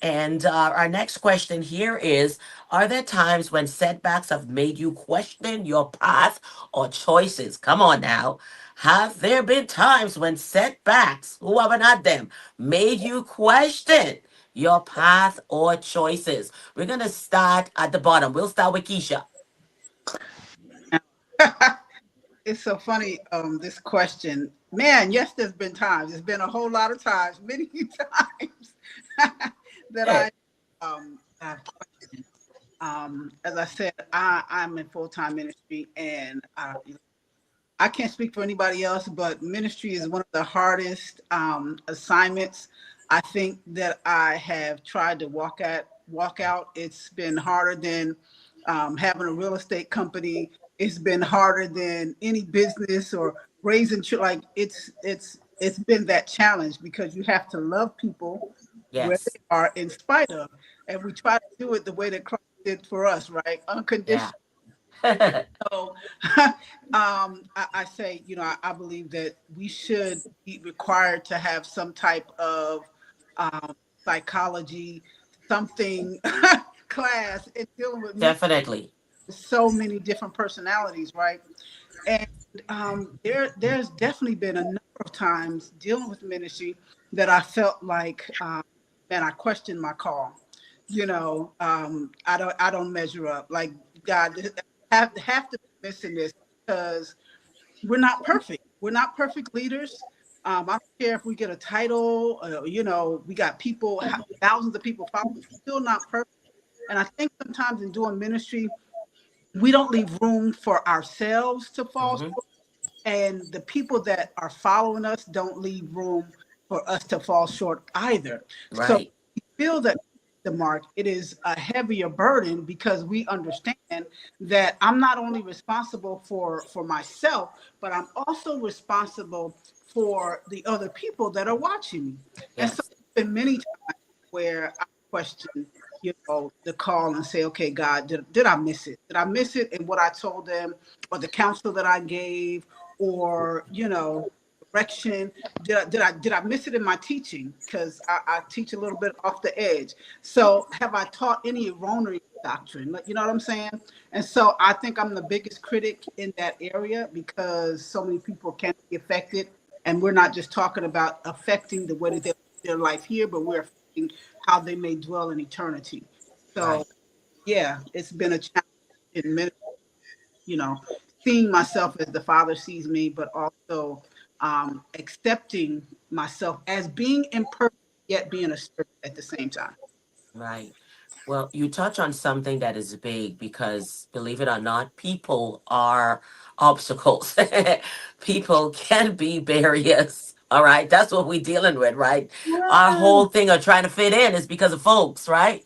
And our next question here is: are there times when setbacks have made you question your path or choices? Come on now. Have there been times when setbacks, whoever not them, made you question your path or choices? We're going to start at the bottom. We'll start with Keisha. It's so funny, this question. Man, yes, there's been times. There's been a whole lot of times, many times that I've questioned. As I said, I'm in full-time ministry, and I can't speak for anybody else, but ministry is one of the hardest assignments I think that I have tried to walk out. It's been harder than having a real estate company. It's been harder than any business or raising like it's been that challenge, because you have to love people where Yes. they are in spite of, and we try to do it the way that Christ did for us, right? Yeah. Unconditional. So I say, I believe that we should be required to have some type of psychology, something class in dealing with Definitely. so many different personalities, right? And there's definitely been a number of times dealing with ministry that I felt like, man, I questioned my call. I don't measure up. Like, God, have to be missing this, because we're not perfect. We're not perfect leaders. I don't care if we get a title, we got people, thousands of people following, still not perfect. And I think sometimes in doing ministry, we don't leave room for ourselves to fall Mm-hmm. short, and the people that are following us don't leave room for us to fall short either. So Right. we feel that the mark, it is a heavier burden because we understand that I'm not only responsible for myself, but I'm also responsible for the other people that are watching me. And so Yes. there's been many times where I question, the call and say, okay, God, did I miss it? Did I miss it in what I told them, or the counsel that I gave, or, direction? Did I miss it in my teaching? Because I teach a little bit off the edge. So have I taught any erroneous doctrine? You know what I'm saying? And so I think I'm the biggest critic in that area, because so many people can be affected. And we're not just talking about affecting the way that they live their life here, but we're affecting how they may dwell in eternity. So Right. yeah, it's been a challenge in ministry, seeing myself as the Father sees me, but also accepting myself as being imperfect, yet being a servant at the same time. Right. Well, you touch on something that is big because, believe it or not, people are obstacles. People can be barriers. All right. That's what we're dealing with, right? Our whole thing of trying to fit in is because of folks, right?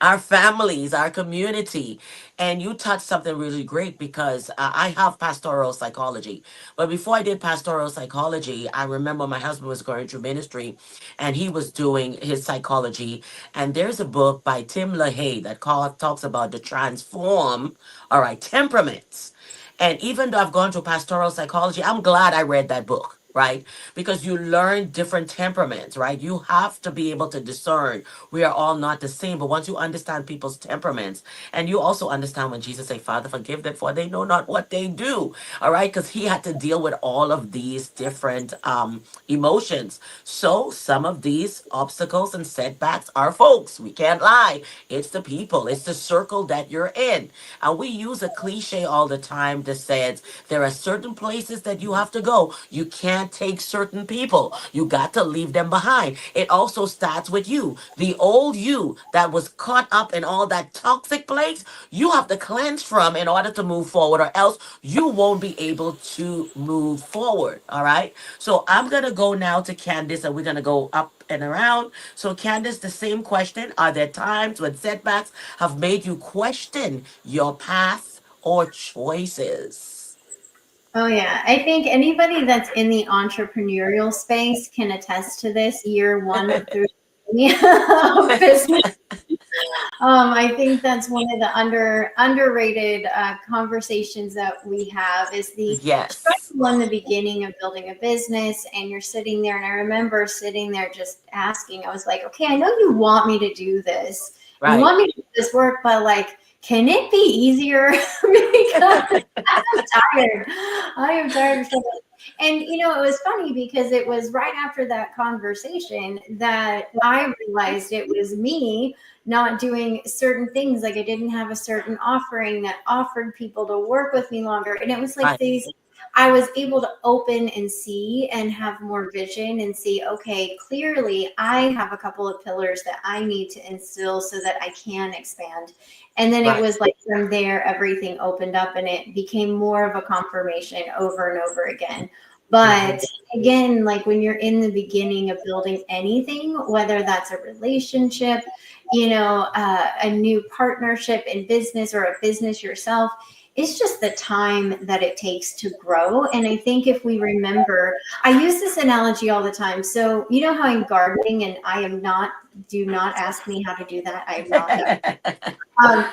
Our families, our community. And you touched something really great because I have pastoral psychology. But before I did pastoral psychology, I remember my husband was going through ministry and he was doing his psychology. And there's a book by Tim LaHaye that talks about the transform, all right, temperaments. And even though I've gone through pastoral psychology, I'm glad I read that book, right? Because you learn different temperaments, right? You have to be able to discern. We are all not the same, but once you understand people's temperaments, and you also understand when Jesus said, Father, forgive them, for they know not what they do, all right? Because he had to deal with all of these different emotions. So some of these obstacles and setbacks are folks. We can't lie. It's the people. It's the circle that you're in. And we use a cliche all the time that says there are certain places that you have to go. You can't take certain people. You got to leave them behind. It also starts with you. The old you that was caught up in all that toxic place, you have to cleanse from in order to move forward, or else you won't be able to move forward. All right. So I'm going to go now to Candice, and we're going to go up and around. So Candice, the same question. Are there times when setbacks have made you question your path or choices? Oh, yeah. I think anybody that's in the entrepreneurial space can attest to this year one through business. I think that's one of the underrated conversations that we have is the Yes. struggle in the beginning of building a business, and you're sitting there. And I remember sitting there just asking, I was like, okay, I know you want me to do this. You Right. want me to do this work, but like, can it be easier? Because I'm tired. I am tired of stuff. And, it was funny because it was right after that conversation that I realized it was me not doing certain things. Like I didn't have a certain offering that offered people to work with me longer. And it was like Right. I was able to open and see and have more vision and see, okay, clearly I have a couple of pillars that I need to instill so that I can expand. And then it Right. was like from there, everything opened up and it became more of a confirmation over and over again. But again, like when you're in the beginning of building anything, whether that's a relationship, a new partnership in business or a business yourself, it's just the time that it takes to grow. And I think if we remember, I use this analogy all the time. So, you know how I'm gardening, and do not ask me how to do that. I am not done.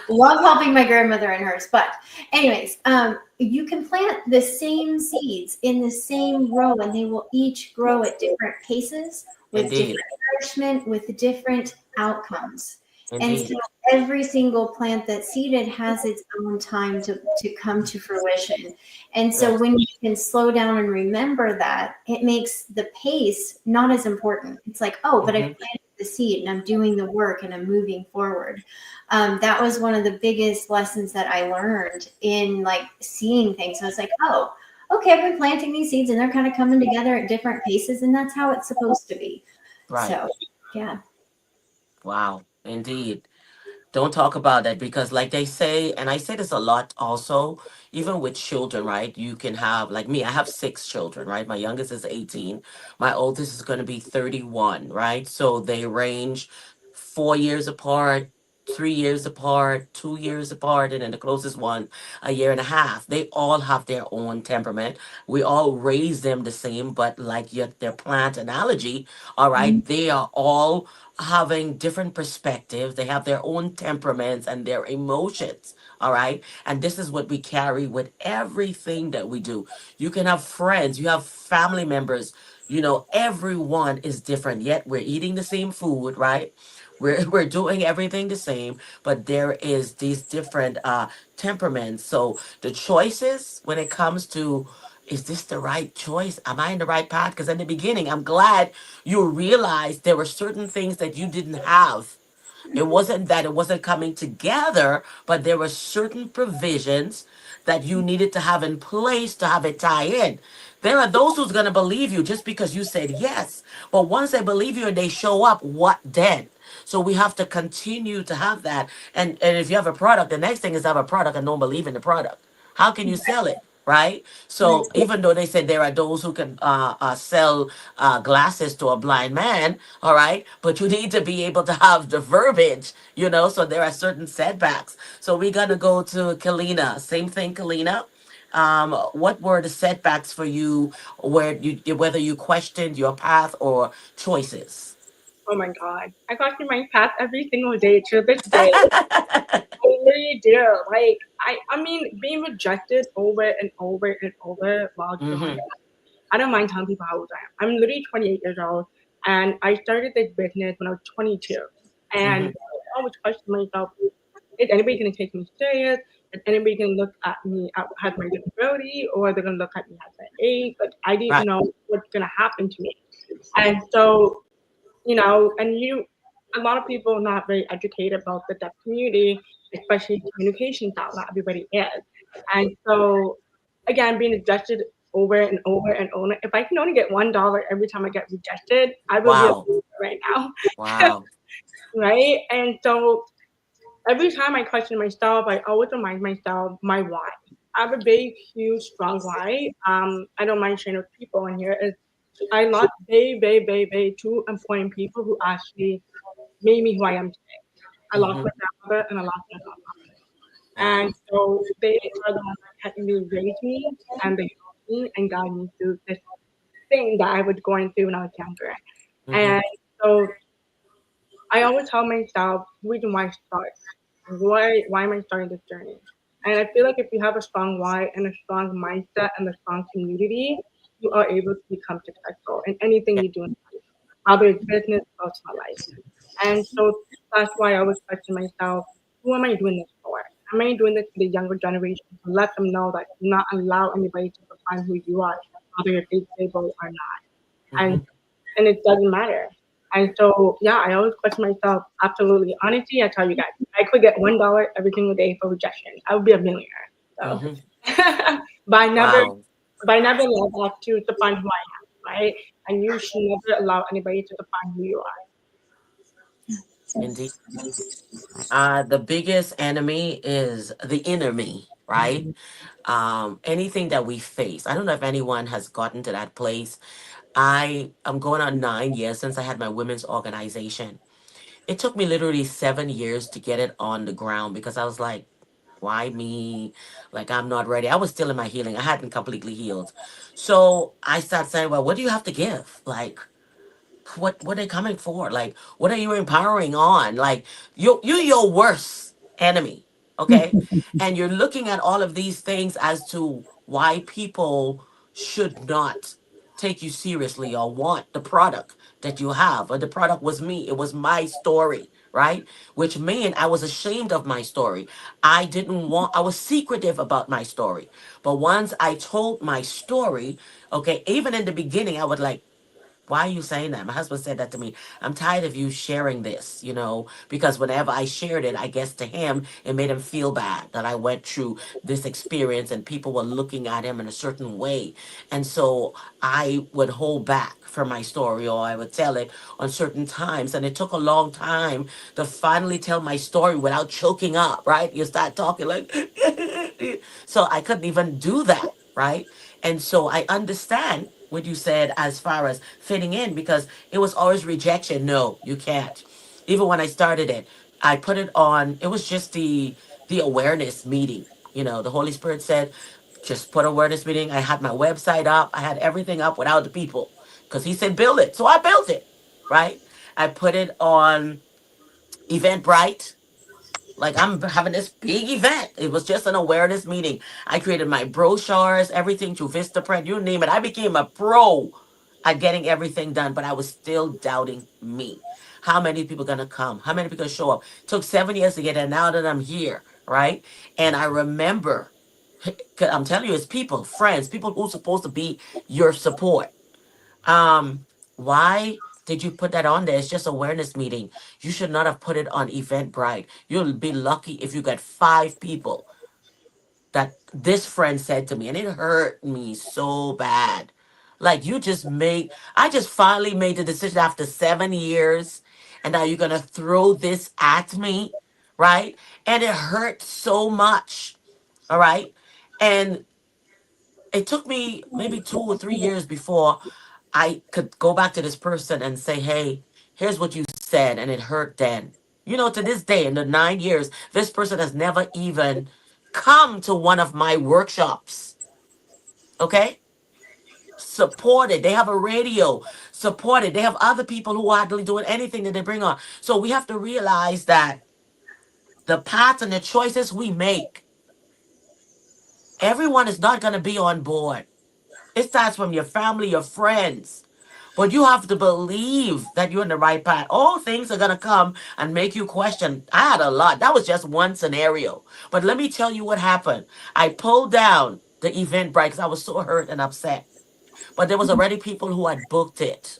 Love helping my grandmother and hers. But anyways, you can plant the same seeds in the same row and they will each grow at different paces with Indeed. different nourishment, with different outcomes. And Indeed. so every single plant that's seeded has its own time to come to fruition. And so Yes. when you can slow down and remember that, it makes the pace not as important. It's like, oh, but I planted the seed and I'm doing the work and I'm moving forward. That was one of the biggest lessons that I learned in like seeing things. I was like, oh, okay, I've been planting these seeds and they're kind of coming together at different paces, and that's how it's supposed to be. Right. So, yeah. Wow. Indeed. Don't talk about that because, like they say, and I say this a lot also, even with children, right? You can have, like me, I have six children, right? My youngest is 18. My oldest is going to be 31, right? So they range 4 years apart, 3 years apart, 2 years apart, and then the closest one, a year and a half. They all have their own temperament. We all raise them the same, but like their plant analogy, all right, they are all having different perspectives. They have their own temperaments and their emotions. All right. And this is what we carry with everything that we do. You can have friends, you have family members, everyone is different, yet we're eating the same food, right? We're doing everything the same, but there is these different temperaments. So the choices when it comes to, is this the right choice? Am I in the right path? Because in the beginning, I'm glad you realized there were certain things that you didn't have. It wasn't that it wasn't coming together, but there were certain provisions that you needed to have in place to have it tie in. There are those who's going to believe you just because you said yes. But once they believe you and they show up, what then? So we have to continue to have that. And if you have a product, the next thing is have a product and don't believe in the product. How can you sell it? Right? Right. So even though they said there are those who can sell glasses to a blind man, all right, but you need to be able to have the verbiage, so there are certain setbacks. So we're going to go to Kellina. Same thing, Kellina. What were the setbacks for you whether you questioned your path or choices? Oh my God. I question my path every single day to this day. I really do. Like, I mean, being rejected over and over and over while growing Hmm. up. I don't mind telling people how old I am. I'm literally 28 years old, and I started this business when I was 22. And Hmm. I always question myself, is anybody going to take me serious? Is anybody going to look at me as my disability, or they're going to look at me as my age? Like, I didn't Right. know what's going to happen to me. And so, a lot of people are not very educated about the deaf community, especially communication style. Not everybody is. And so, again, being rejected over and over and over. If I can only get $1 every time I get rejected, I will be a Wow. loser right now, Wow. right? And so every time I question myself, I always remind myself my why. I have a big, huge, strong why. I don't mind sharing with people in here. Is I lost very, very, very, very two important people who actually made me who I am today. I lost Hmm. my grandmother and I lost my godmother. Wow. And so they are the ones that technically raised me and they helped me and guided me through this thing that I was going through when I was younger. Hmm. And so I always tell myself the reason why I start. Why am I starting this journey? And I feel like if you have a strong why and a strong mindset and a strong community, you are able to become successful in anything Yeah. you do in life, whether it's business or personal life. And so that's why I always question myself, who am I doing this for? Am I doing this for the younger generation to let them know that do not allow anybody to define who you are, whether you're disabled or not? And Hmm. and it doesn't matter. And so yeah, I always question myself, absolutely. Honestly, I tell you guys, I could get $1 every single day for rejection. I would be a millionaire. So Hmm. but I never Wow. but I never allow that to define who I am, right? And you should never allow anybody to define who you are. Indeed. The biggest enemy is the inner me, right? Anything that we face. I don't know if anyone has gotten to that place. I am going on 9 years since I had my women's organization. It took me literally 7 years to get it on the ground because I was like, why me? Like, I'm not ready. I was still in my healing. I hadn't completely healed. So I started saying, well, what do you have to give? Like, what are they coming for? Like, what are you empowering on? Like, you're your worst enemy, okay? And you're looking at all of these things as to why people should not take you seriously or want the product that you have. Or the product was me. It was my story, right? Which meant I was ashamed of my story. I was secretive about my story. But once I told my story, okay, even in the beginning, I would like Why are you saying that? My husband said that to me. I'm tired of you sharing this, because whenever I shared it, I guess to him, it made him feel bad that I went through this experience and people were looking at him in a certain way. And so I would hold back from my story, or I would tell it on certain times. And it took a long time to finally tell my story without choking up, right? You start talking like, so I couldn't even do that, right? And so I understand what you said as far as fitting in, because it was always rejection. No, you can't. Even when I started it, I put it on, it was just the awareness meeting. The Holy Spirit said, just put awareness meeting. I had my website up. I had everything up without the people because he said build it. So I built it, right? I put it on Eventbrite. Like I'm having this big event. It was just an awareness meeting. I created my brochures, everything through Vistaprint, you name it. I became a pro at getting everything done, but I was still doubting me. How many people gonna come? How many people gonna show up? Took 7 years to get there. Now that I'm here, right? And I remember, 'cause I'm telling you, it's people, friends, people who's supposed to be your support. Why did you put that on there? It's just awareness meeting. You should not have put it on Eventbrite. You'll be lucky if you got 5 people. That this friend said to me, and it hurt me so bad. Like I just finally made the decision after 7 years, and now you're gonna throw this at me, right? And it hurt so much. All right. And it took me maybe 2 or 3 years before I could go back to this person and say, hey, here's what you said, and it hurt then. To this day, in the 9 years, this person has never even come to one of my workshops. Okay? Supported. They have a radio. Supported. They have other people who are hardly doing anything that they bring on. So we have to realize that the paths and the choices we make, everyone is not going to be on board. It starts from your family, your friends. But you have to believe that you're in the right path. All things are going to come and make you question. I had a lot. That was just one scenario. But let me tell you what happened. I pulled down the Eventbrite because I was so hurt and upset. But there was already people who had booked it,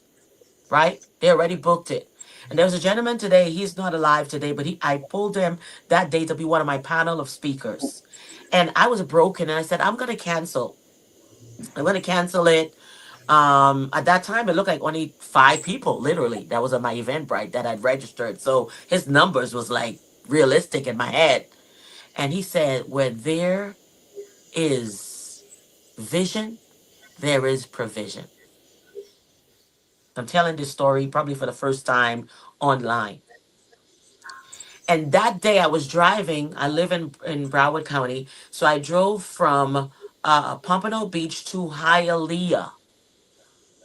right? They already booked it. And there was a gentleman today. He's not alive today, but I pulled him that day to be one of my panel of speakers. And I was broken. And I said, I'm going to cancel. I'm going to cancel it. At that time, it looked like only 5 people, literally, that was on my Eventbrite that I'd registered. So his numbers was like realistic in my head. And he said, where there is vision, there is provision. I'm telling this story probably for the first time online. And that day I was driving, I live in Broward County. So I drove from Pompano Beach to Hialeah.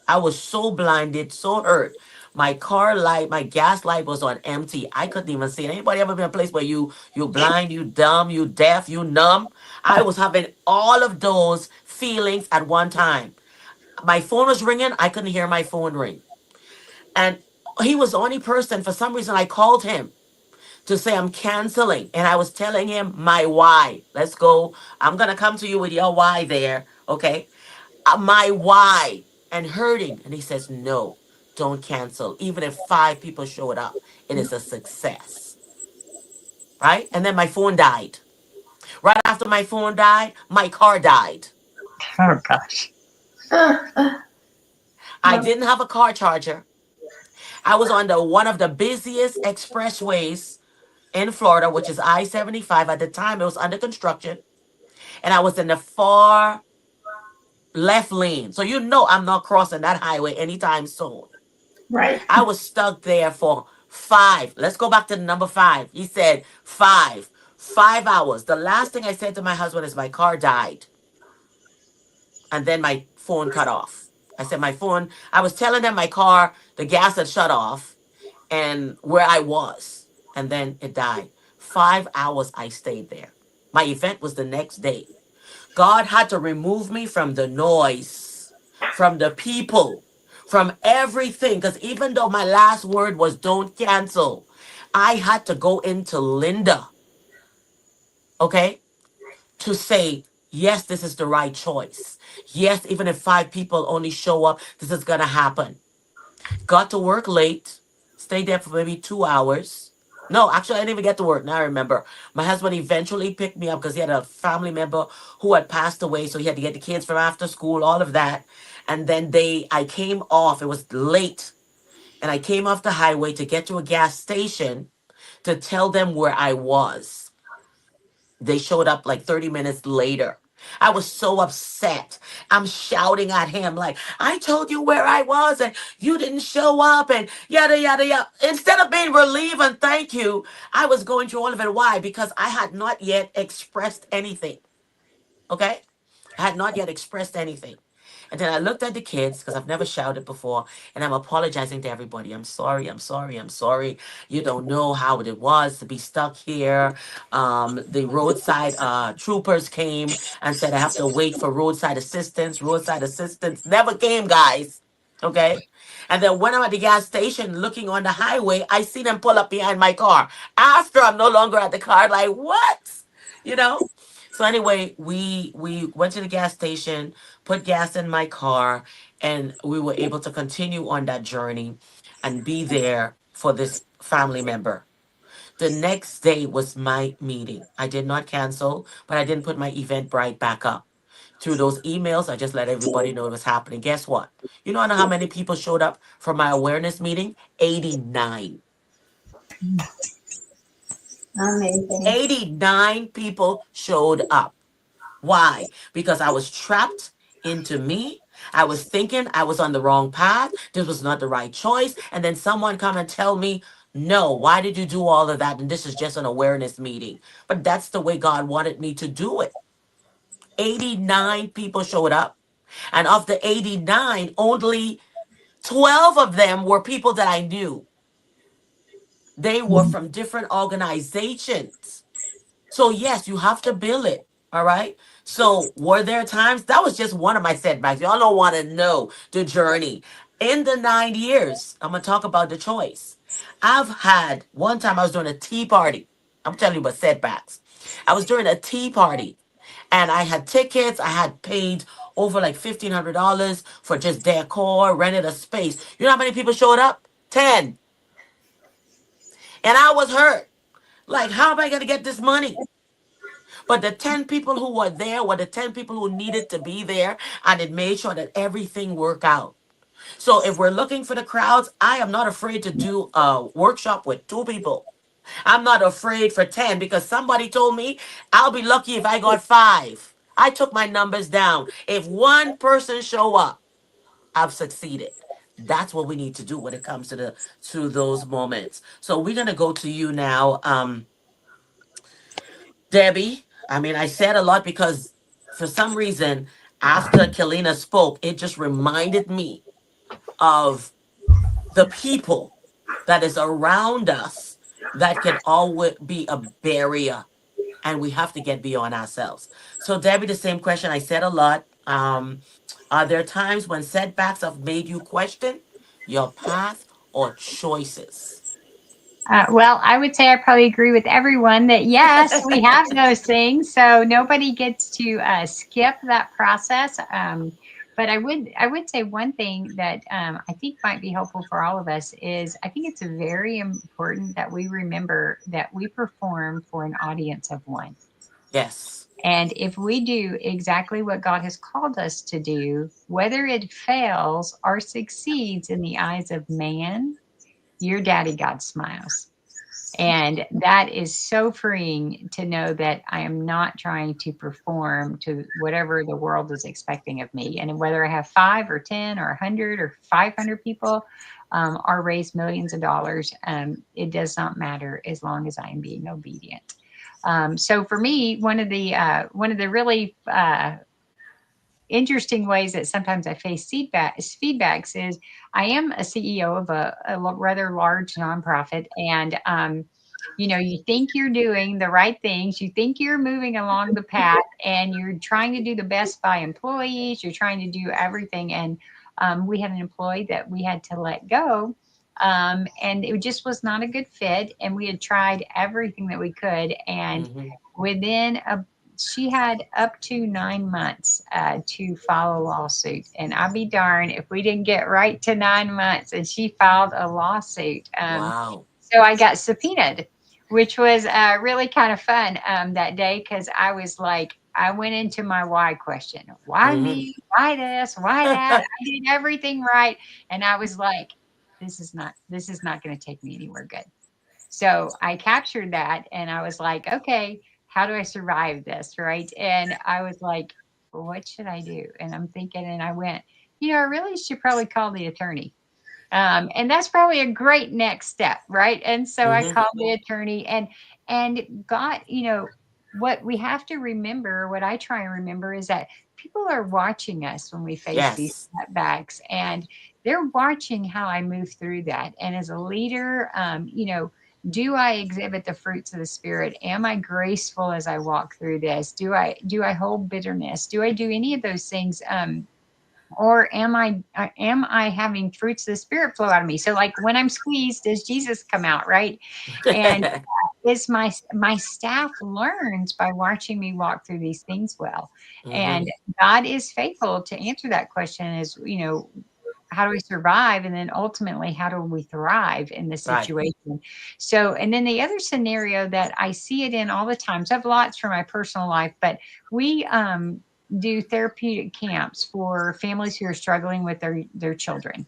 I was so blinded, so hurt. My car light, my gas light was on empty. I couldn't even see it. Anybody ever been in a place where you blind, you dumb, you deaf, you numb? I was having all of those feelings at one time. My phone was ringing. I couldn't hear my phone ring. And he was the only person, for some reason, I called him to say I'm canceling. And I was telling him my why. Let's go. I'm going to come to you with your why there. Okay. My why, and hurting. And he says, no, don't cancel. Even if 5 people showed up, it is a success. Right? And then my phone died. Right after my phone died, my car died. Oh, gosh. I didn't have a car charger. I was on one of the busiest expressways in Florida, which is I-75. At the time, it was under construction. And I was in the far left lane. So I'm not crossing that highway anytime soon. Right. I was stuck there for 5. Let's go back to the number 5. He said 5. 5 hours. The last thing I said to my husband is my car died. And then my phone cut off. I said my phone, I was telling them my car, the gas had shut off and where I was. And then it died. 5 hours I stayed there. My event was the next day. God had to remove me from the noise, from the people, from everything. Because even though my last word was don't cancel, I had to go into Linda, okay, to say, yes, this is the right choice. Yes, even if 5 people only show up, this is going to happen. Got to work late, stayed there for maybe 2 hours. No, actually, I didn't even get to work. Now I remember. My husband eventually picked me up because he had a family member who had passed away. So he had to get the kids from after school, all of that. And then I came off. It was late. And I came off the highway to get to a gas station to tell them where I was. They showed up like 30 minutes later. I was so upset. I'm shouting at him like, I told you where I was and you didn't show up and yada, yada, yada. Instead of being relieved and thank you, I was going through all of it. Why? Because I had not yet expressed anything. Okay? I had not yet expressed anything. And then I looked at the kids because I've never shouted before, and I'm apologizing to everybody. I'm sorry, I'm sorry, I'm sorry. You don't know how it was to be stuck here. The roadside troopers came and said I have to wait for roadside assistance. Roadside assistance never came, guys. Okay. And then when I'm at the gas station looking on the highway, I see them pull up behind my car. After I'm no longer at the car, like, what? You know? So anyway, we went to the gas station, put gas in my car, and we were able to continue on that journey and be there for this family member. The next day was my meeting. I did not cancel, but I didn't put my Eventbrite back up. Through those emails, I just let everybody know it was happening. Guess what? You know how many people showed up for my awareness meeting? 89. Amazing. 89 people showed up. Why? Because I was trapped into me. I was thinking I was on the wrong path. This was not the right choice. And then someone come and tell me, no, why did you do all of that? And this is just an awareness meeting. But that's the way God wanted me to do it. 89 people showed up. And of the 89, only 12 of them were people that I knew. They were from different organizations. So yes, you have to build it. All right. So were there times that was just one of my setbacks? Y'all don't want to know the journey. In the 9 years, I'm gonna talk about the choice. I've had one time I was doing a tea party. I'm telling you about setbacks. I was doing a tea party and I had tickets. I had paid over like $1,500 for just decor, rented a space. You know how many people showed up? 10. And I was hurt. Like, how am I gonna get this money? But the 10 people who were there were the 10 people who needed to be there, and it made sure that everything worked out. So if we're looking for the crowds, I am not afraid to do a workshop with 2 people. I'm not afraid for 10 because somebody told me I'll be lucky if I got 5. I took my numbers down. If one person show up, I've succeeded. That's what we need to do when it comes to those moments. So we're gonna go to you now. Debbie, I mean, I said a lot because for some reason, after Kellina spoke, it just reminded me of the people that is around us that can always be a barrier, and we have to get beyond ourselves. So, Debbie, the same question. I said a lot. Are there times when setbacks have made you question your path or choices? Well, I would say I probably agree with everyone that yes, we have those things. So nobody gets to skip that process. But I would say one thing that I think might be helpful for all of us is I think it's very important that we remember that we perform for an audience of one. Yes. And if we do exactly what God has called us to do, whether it fails or succeeds in the eyes of man, your daddy God smiles. And that is so freeing to know that I am not trying to perform to whatever the world is expecting of me. And whether I have 5 or 10 or 100 or 500 people or raise millions of dollars, it does not matter as long as I am being obedient. So for me, one of the really interesting ways that sometimes I face feedbacks is I am a CEO of a rather large nonprofit, and you think you're doing the right things, you think you're moving along the path, and you're trying to do the best by employees, you're trying to do everything, and we had an employee that we had to let go. And it just was not a good fit, and we had tried everything that we could, and Mhm. within she had up to 9 months to file a lawsuit. And I'll be darned if we didn't get right to 9 months and she filed a lawsuit. Wow. So I got subpoenaed, which was really kind of fun that day because I was like, I went into my why question. Why me? Why this? Why that? I did everything right. And I was like, this is not going to take me anywhere good. So I captured that and I was like, okay, how do I survive this? Right. And I was like, well, what should I do? And I'm thinking, and I went, I really should probably call the attorney. And that's probably a great next step. Right. And so I called the attorney and got, what we have to remember, what I try and remember is that people are watching us when we face these setbacks and they're watching how I move through that. And as a leader, do I exhibit the fruits of the spirit? Am I graceful as I walk through this? Do I hold bitterness? Do I do any of those things? Or am I having fruits of the spirit flow out of me? So like when I'm squeezed, does Jesus come out, right? And is my staff learns by watching me walk through these things well. And God is faithful to answer that question is, how do we survive? And then ultimately, how do we thrive in this situation? Right. So, and then the other scenario that I see it in all the time, so I have lots from my personal life, but we do therapeutic camps for families who are struggling with their children.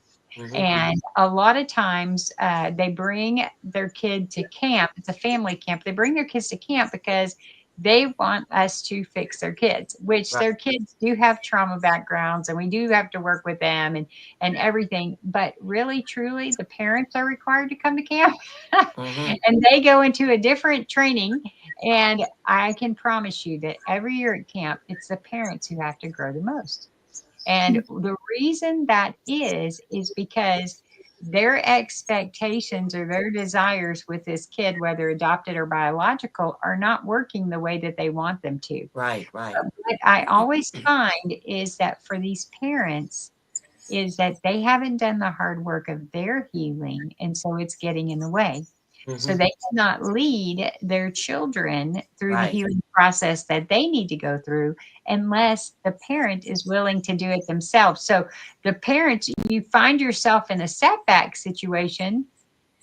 And a lot of times they bring their kid to camp. It's a family camp. They bring their kids to camp because they want us to fix their kids, which their kids do have trauma backgrounds and we do have to work with them and everything. But really, truly, the parents are required to come to camp and they go into a different training. And I can promise you that every year at camp, it's the parents who have to grow the most. And the reason that is because their expectations or their desires with this kid, whether adopted or biological, are not working the way that they want them to. Right. What I always find is that for these parents is that they haven't done the hard work of their healing. And so it's getting in the way. So they cannot lead their children through the healing process that they need to go through unless the parent is willing to do it themselves. So the parents, you find yourself in a setback situation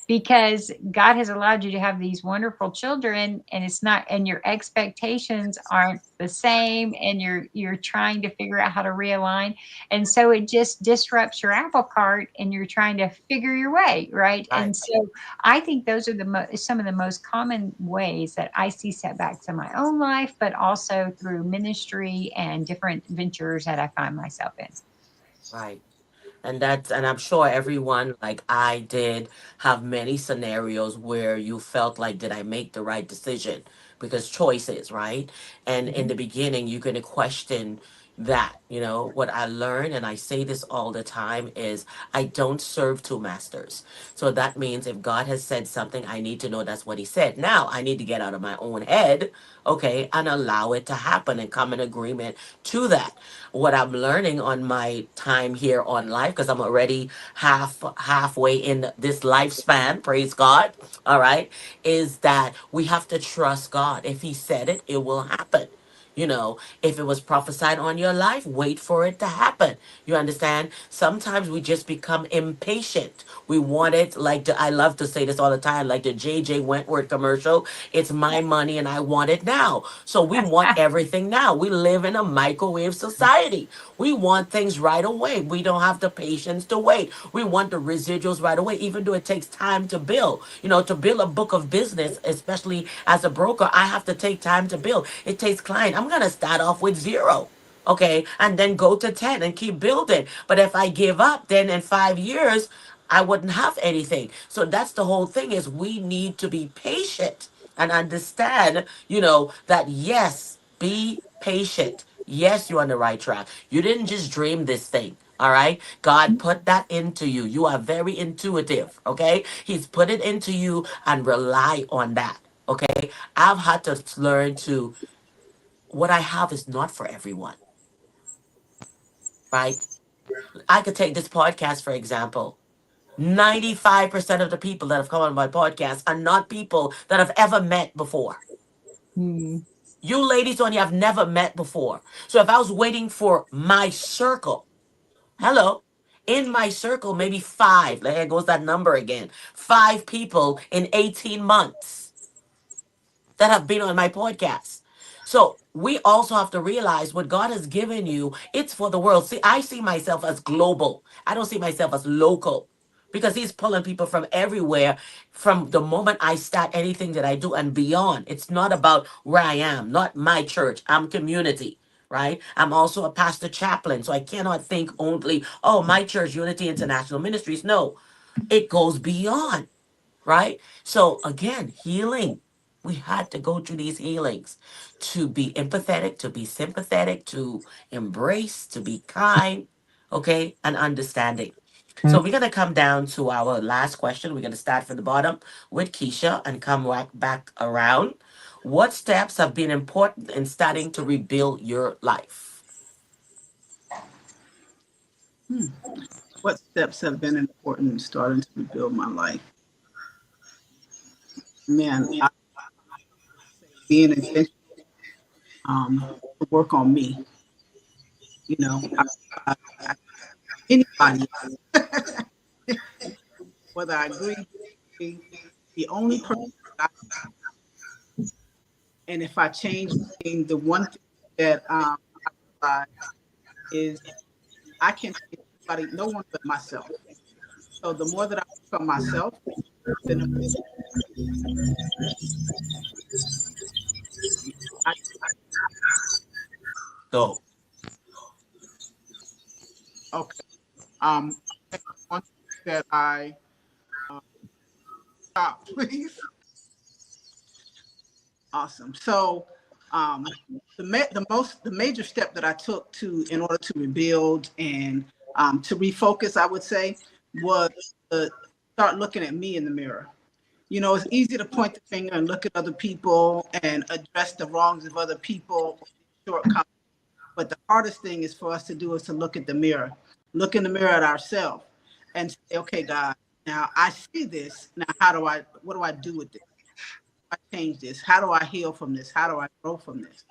because God has allowed you to have these wonderful children and it's not, and your expectations aren't the same and you're trying to figure out how to realign. And so it just disrupts your apple cart and you're trying to figure your way. Right. And so I think those are some of the most common ways that I see setbacks in my own life, but also through ministry and different ventures that I find myself in. Right. And I'm sure everyone, like I did, have many scenarios where you felt like, did I make the right decision? Because choices, right? And in the beginning, you're going to question that. What I learned, and I say this all the time, is I don't serve two masters. So that means if God has said something, I need to know that's what he said. Now I need to get out of my own head, okay, and allow it to happen and come in agreement to that. What I'm learning on my time here on life, because I'm already halfway in this lifespan, praise God, all right, is that we have to trust God. If he said it, it will happen. If it was prophesied on your life, wait for it to happen. You understand? Sometimes we just become impatient. We want it I love to say this all the time, like the JJ Wentworth commercial. It's my money and I want it now. So we want everything now. We live in a microwave society. We want things right away. We don't have the patience to wait. We want the residuals right away, even though it takes time to build. To build a book of business, especially as a broker, I have to take time to build. It takes client. I'm going to start off with 0. Okay. And then go to 10 and keep building. But if I give up, then in 5 years, I wouldn't have anything. So that's the whole thing, is we need to be patient and understand, that yes, be patient. Yes, you're on the right track. You didn't just dream this thing. All right. God put that into you. You are very intuitive. Okay. He's put it into you and rely on that. Okay. I've had to learn to, what I have is not for everyone. Right. I could take this podcast, for example. 95% of the people that have come on my podcast are not people that I've ever met before. You ladies on here have never met before. So if I was waiting for my circle, hello, in my circle, maybe five, there goes that number again, 5 people in 18 months that have been on my podcast. So we also have to realize what God has given you, it's for the world. See, I see myself as global. I don't see myself as local because he's pulling people from everywhere from the moment I start anything that I do and beyond. It's not about where I am, not my church. I'm community, right? I'm also a pastor chaplain. So I cannot think only, oh, my church, Unity International Ministries. No, it goes beyond, right? So again, healing. We had to go through these healings to be empathetic, to be sympathetic, to embrace, to be kind, okay, and understanding. So we're going to come down to our last question. We're going to start from the bottom with Keisha and come back around. What steps have been important in starting to rebuild your life? What steps have been important in starting to rebuild my life? Man, I being intentional to work on me. You know, anybody, whether I agree, the only person that and if I change the one thing that I realize is I can't change anybody, no one but myself. So the more that I work on myself, then I, Go. okay. One thing that I stop, please. Awesome. So the major step that I took in order to rebuild and to refocus, I would say, was to start looking at me in the mirror. You know, it's easy to point the finger and look at other people and address the wrongs of other people, shortcomings. But the hardest thing is for us to do is to look at the mirror, look in the mirror at ourselves and say, okay, God, now I see this. Now, what do I do with this? How do I change this? How do I heal from this? How do I grow from this?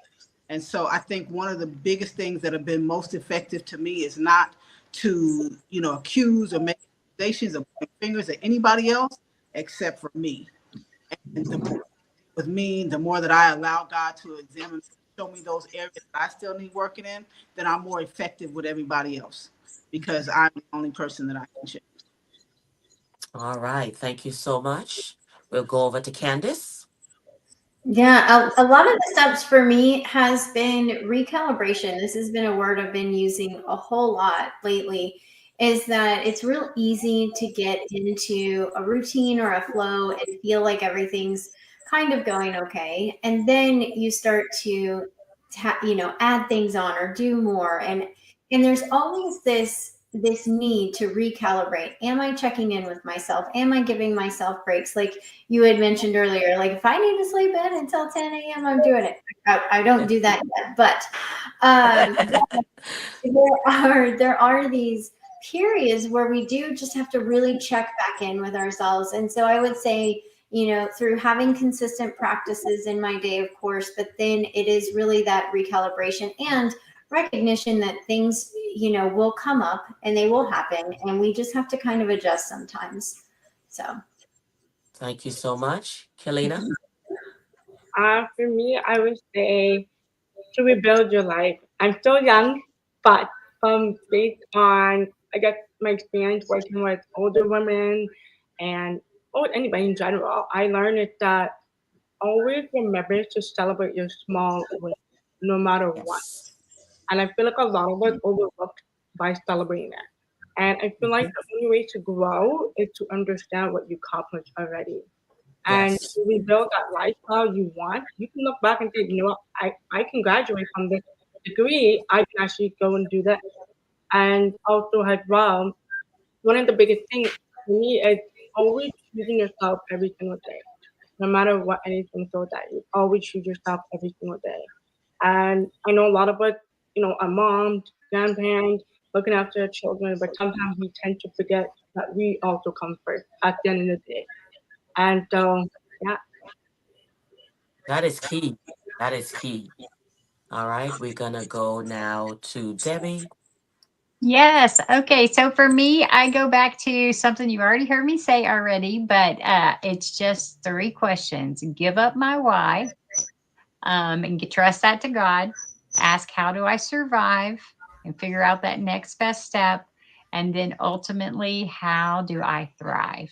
And so I think one of the biggest things that have been most effective to me is not to, accuse or make accusations or point fingers at anybody else except for me. And the more with me, the more that I allow God to examine, show me those areas that I still need working in, then I'm more effective with everybody else because I'm the only person that I can change. All right. Thank you so much. We'll go over to Candice. Yeah, a lot of the steps for me has been recalibration. This has been a word I've been using a whole lot lately, is that it's real easy to get into a routine or a flow and feel like everything's kind of going okay. And then you start to add things on or do more. And there's always this need to recalibrate. Am I checking in with myself? Am I giving myself breaks? Like you had mentioned earlier, like if I need to sleep in until 10 a.m., I'm doing it. I don't do that yet, but there are these periods where we do just have to really check back in with ourselves. And so I would say, through having consistent practices in my day, of course, but then it is really that recalibration and recognition that things, will come up and they will happen. And we just have to kind of adjust sometimes. So. Thank you so much. Kellina? For me, I would say to rebuild your life. I'm still young, but based on, I guess, my experience working with older women and anybody in general, I learned that always remember to celebrate your small wins, no matter what. Yes. And I feel like a lot of us overlooked by celebrating that. And I feel like Mhm. the only way to grow is to understand what you accomplished already. And Yes. to rebuild that lifestyle you want, you can look back and say, you know what, I can graduate from this degree. I can actually go and do that. And also as well, one of the biggest things for me is always choosing yourself every single day. No matter what anything throws at you, always choose yourself every single day. And I know a lot of us, are moms, grandparents, looking after our children, but sometimes we tend to forget that we also come first at the end of the day. And so, yeah. That is key. That is key. All right, we're gonna go now to Debbie. Yes. Okay. So for me, I go back to something you already heard me say already, but it's just 3 questions. Give up my why, and trust that to God. Ask, how do I survive? And figure out that next best step. And then ultimately, how do I thrive?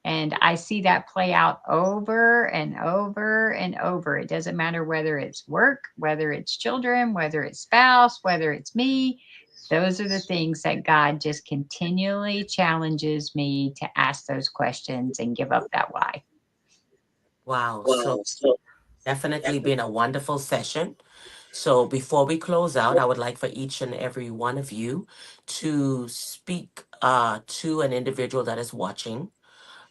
And I see that play out over and over and over. It doesn't matter whether it's work, whether it's children, whether it's spouse, whether it's me. Those are the things that God just continually challenges me to ask those questions and give up that why. Wow, so definitely been a wonderful session. So before we close out, I would like for each and every one of you to speak to an individual that is watching.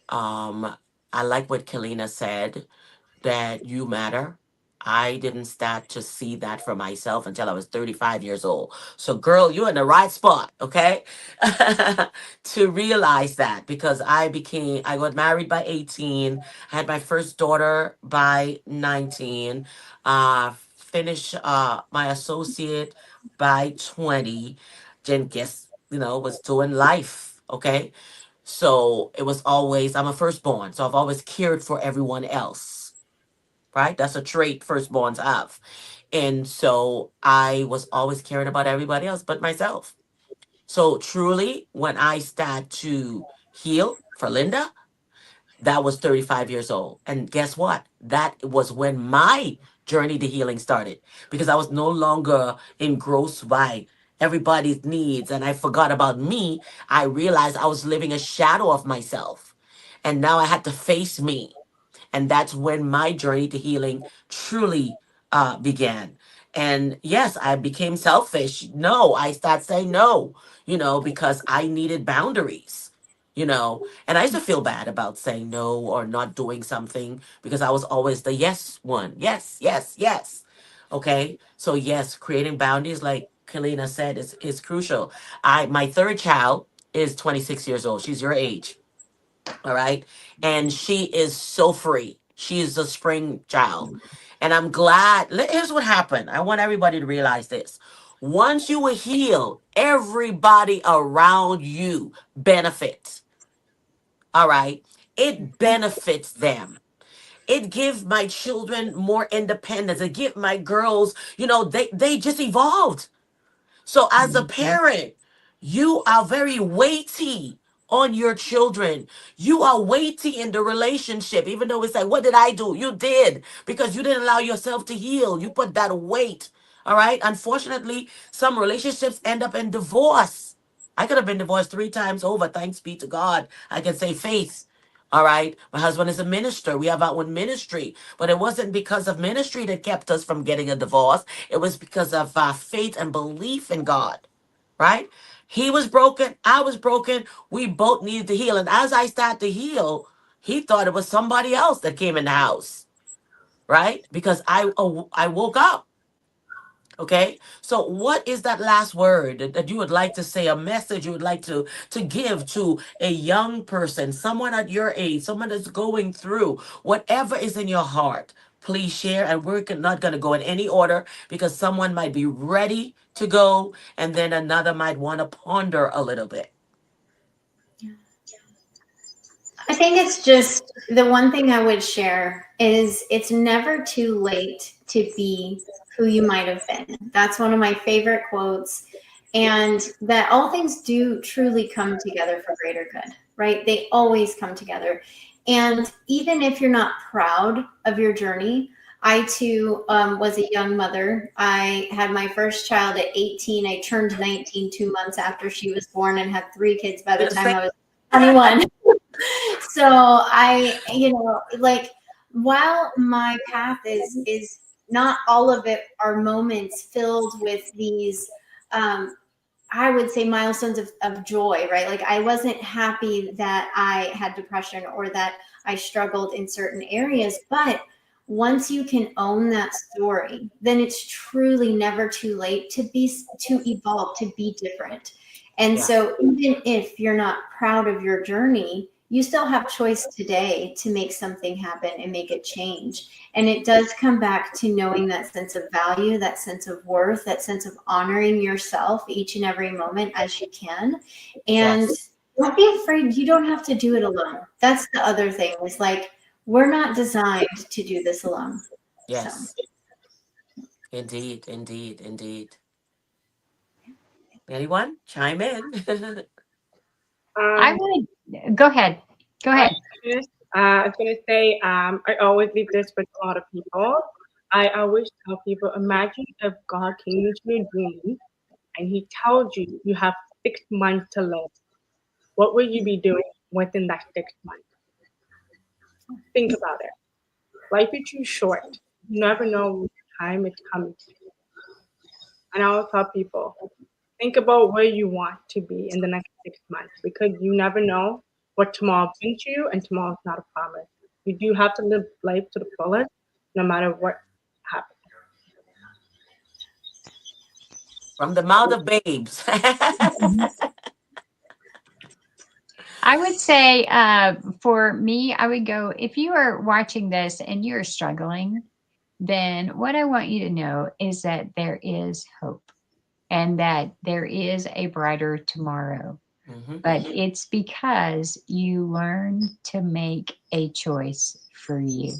I like what Kellina said, that you matter. I didn't start to see that for myself until I was 35 years old. So, girl, you're in the right spot, okay? To realize that, because I got married by 18, I had my first daughter by 19, finished my associate by 20, then guess, was doing life, okay? So it was always, I'm a firstborn, so I've always cared for everyone else, right? That's a trait firstborns have. And so I was always caring about everybody else but myself. So truly, when I start to heal for Linda, that was 35 years old. And guess what? That was when my journey to healing started, because I was no longer engrossed by everybody's needs and I forgot about me. I realized I was living a shadow of myself. And now I had to face me. And that's when my journey to healing truly began. And yes, I became selfish. No, I started saying no, because I needed boundaries. And I used to feel bad about saying no or not doing something because I was always the yes one. Yes, yes, yes. Okay. So yes, creating boundaries, like Kellina said, is crucial. My third child is 26 years old. She's your age. All right. And she is so free. She is a spring child. And I'm glad. Here's what happened. I want everybody to realize this. Once you were healed, everybody around you benefits. All right. It benefits them. It gives my children more independence. It gives my girls, they just evolved. So as a parent, you are very weighty on your children. You are weighty in the relationship, even though it's like, what did I do? You did, because you didn't allow yourself to heal. You put that weight. All right. Unfortunately, some relationships end up in divorce. I could have been divorced 3 times over. Thanks be to God. I can say faith. All right. My husband is a minister. We have our own ministry, but it wasn't because of ministry that kept us from getting a divorce. It was because of our faith and belief in God, right? He was broken. I was broken. We both needed to heal. And as I started to heal, he thought it was somebody else that came in the house, right? Because I woke up. Okay. So what is that last word that you would like to say, a message you would like to give to a young person, someone at your age, someone that's going through whatever is in your heart? Please share. And we're not going to go in any order, because someone might be ready to go and then another might want to ponder a little bit. I think it's just the one thing I would share is it's never too late to be who you might have been. That's one of my favorite quotes. And that all things do truly come together for greater good, right? They always come together. And even if you're not proud of your journey, I too was a young mother. I had my first child at 18. I turned 19 2 months after she was born and had 3 kids by the time I was 21. So while my path is not all of it are moments filled with these, I would say, milestones of joy, right? Like, I wasn't happy that I had depression or that I struggled in certain areas, but once you can own that story, then it's truly never too late to evolve, to be different. And Yeah. so even if you're not proud of your journey, you still have choice today to make something happen and make a change. And it does come back to knowing that sense of value, that sense of worth, that sense of honoring yourself each and every moment as you can. And don't be afraid. You don't have to do it alone. That's the other thing, is like, we're not designed to do this alone. Yes. So. Indeed, indeed, indeed. Anyone chime in? I would go ahead. Go ahead. I was going to say, I always leave this with a lot of people. I always tell people, imagine if God came into your dream and he told you you have 6 months to live. What will you be doing within that 6 months? Think about it. Life is too short. You never know when time is coming. And I always tell people, think about where you want to be in the next 6 months, because you never know what tomorrow brings you, and tomorrow is not a promise. You do have to live life to the fullest, no matter what happens. From the mouth of babes. I would say for me, I would go, if you are watching this and you're struggling, then what I want you to know is that there is hope and that there is a brighter tomorrow. Mm-hmm. But it's because you learn to make a choice for you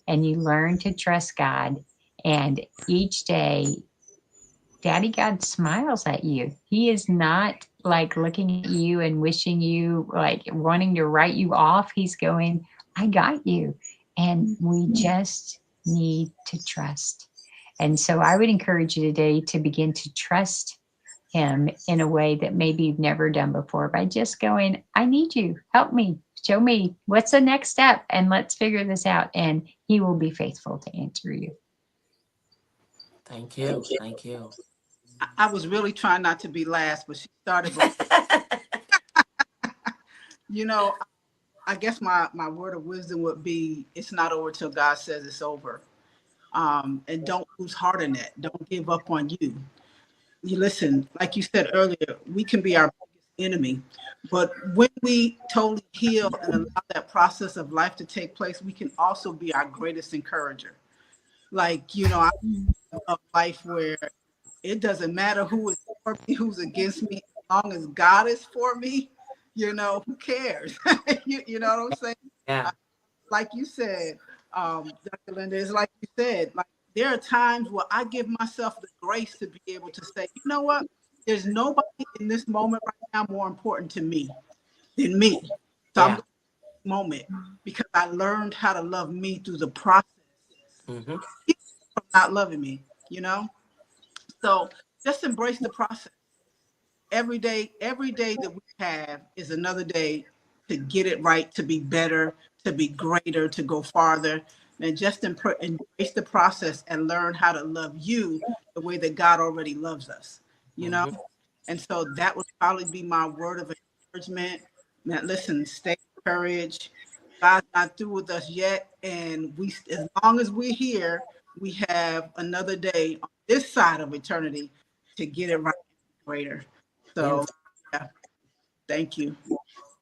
and you learn to trust God. And each day, Daddy God smiles at you. He is not like looking at you and wishing you, like wanting to write you off. He's going, I got you. And we just need to trust. And so I would encourage you today to begin to trust him in a way that maybe you've never done before, by just going, I need you. Help me. Show me what's the next step, and let's figure this out. And he will be faithful to answer you. Thank you. Thank you. I was really trying not to be last, but she started. You know, I guess my word of wisdom would be, it's not over till God says it's over. And don't lose heart in it. Don't give up on you. You listen, like you said earlier, we can be our biggest enemy. But when we totally heal and allow that process of life to take place, we can also be our greatest encourager. Like, you know, I'm a life where it doesn't matter who is for me, who's against me, as long as God is for me, you know, who cares? you know what I'm saying? Yeah. Like you said, Dr. Linda, it's like you said, like, there are times where I give myself the grace to be able to say, you know what? There's nobody in this moment right now more important to me than me. So I'm going to this moment because I learned how to love me through the process. Mm-hmm. From not loving me, you know? So just embrace the process. Every day that we have is another day to get it right, to be better, to be greater, to go farther. And just embrace the process and learn how to love you the way that God already loves us, you know? And so that would probably be my word of encouragement. Man, listen, stay encouraged. God's not through with us yet. And as long as we're here, we have another day on this side of eternity to get it right and greater. So, yeah, thank you.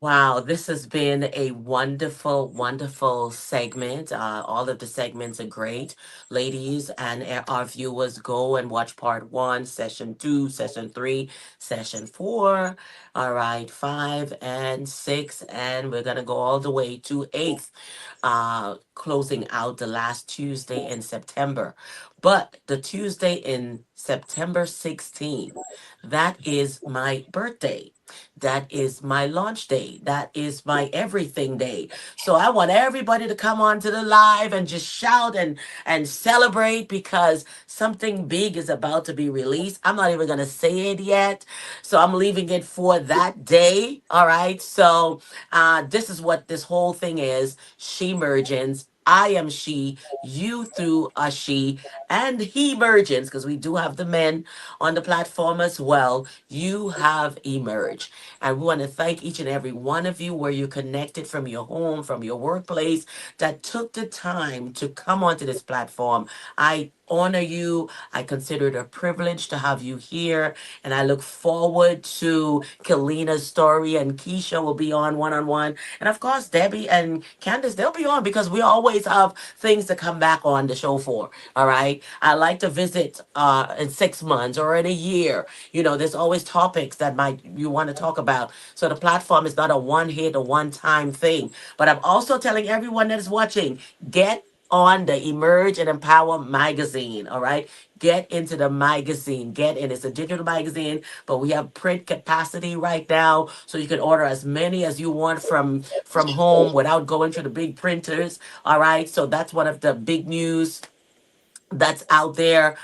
Wow, this has been a wonderful, wonderful segment. All of the segments are great. Ladies and our viewers, go and watch part 1, session 2, session 3, session 4. All right, 5 and 6. And we're going to go all the way to 8th, closing out the last Tuesday in September. But the Tuesday in September 16, that is my birthday. That is my launch day. That is my everything day. So I want everybody to come on to the live and just shout and celebrate, because something big is about to be released. I'm not even going to say it yet. So I'm leaving it for that day. All right. So this is what this whole thing is. Shemergence. I am she, you through a she, and he emergence, because we do have the men on the platform as well. You have emerged. And we want to thank each and every one of you where you're connected from your home, from your workplace, that took the time to come onto this platform. I honor you. I consider it a privilege to have you here. And I look forward to Kellina's story, and Keisha will be on one. And of course, Debbie and Candice, they'll be on because we always have things to come back on the show for. All right. I like to visit in 6 months or in a year. You know, there's always topics that might you want to talk about. So the platform is not a one hit or one time thing. But I'm also telling everyone that is watching, get on the Emerge and Empower magazine. All right. Get into the magazine. Get in. It's a digital magazine, but we have print capacity right now. So you can order as many as you want from home without going to the big printers. All right. So that's one of the big news that's out there,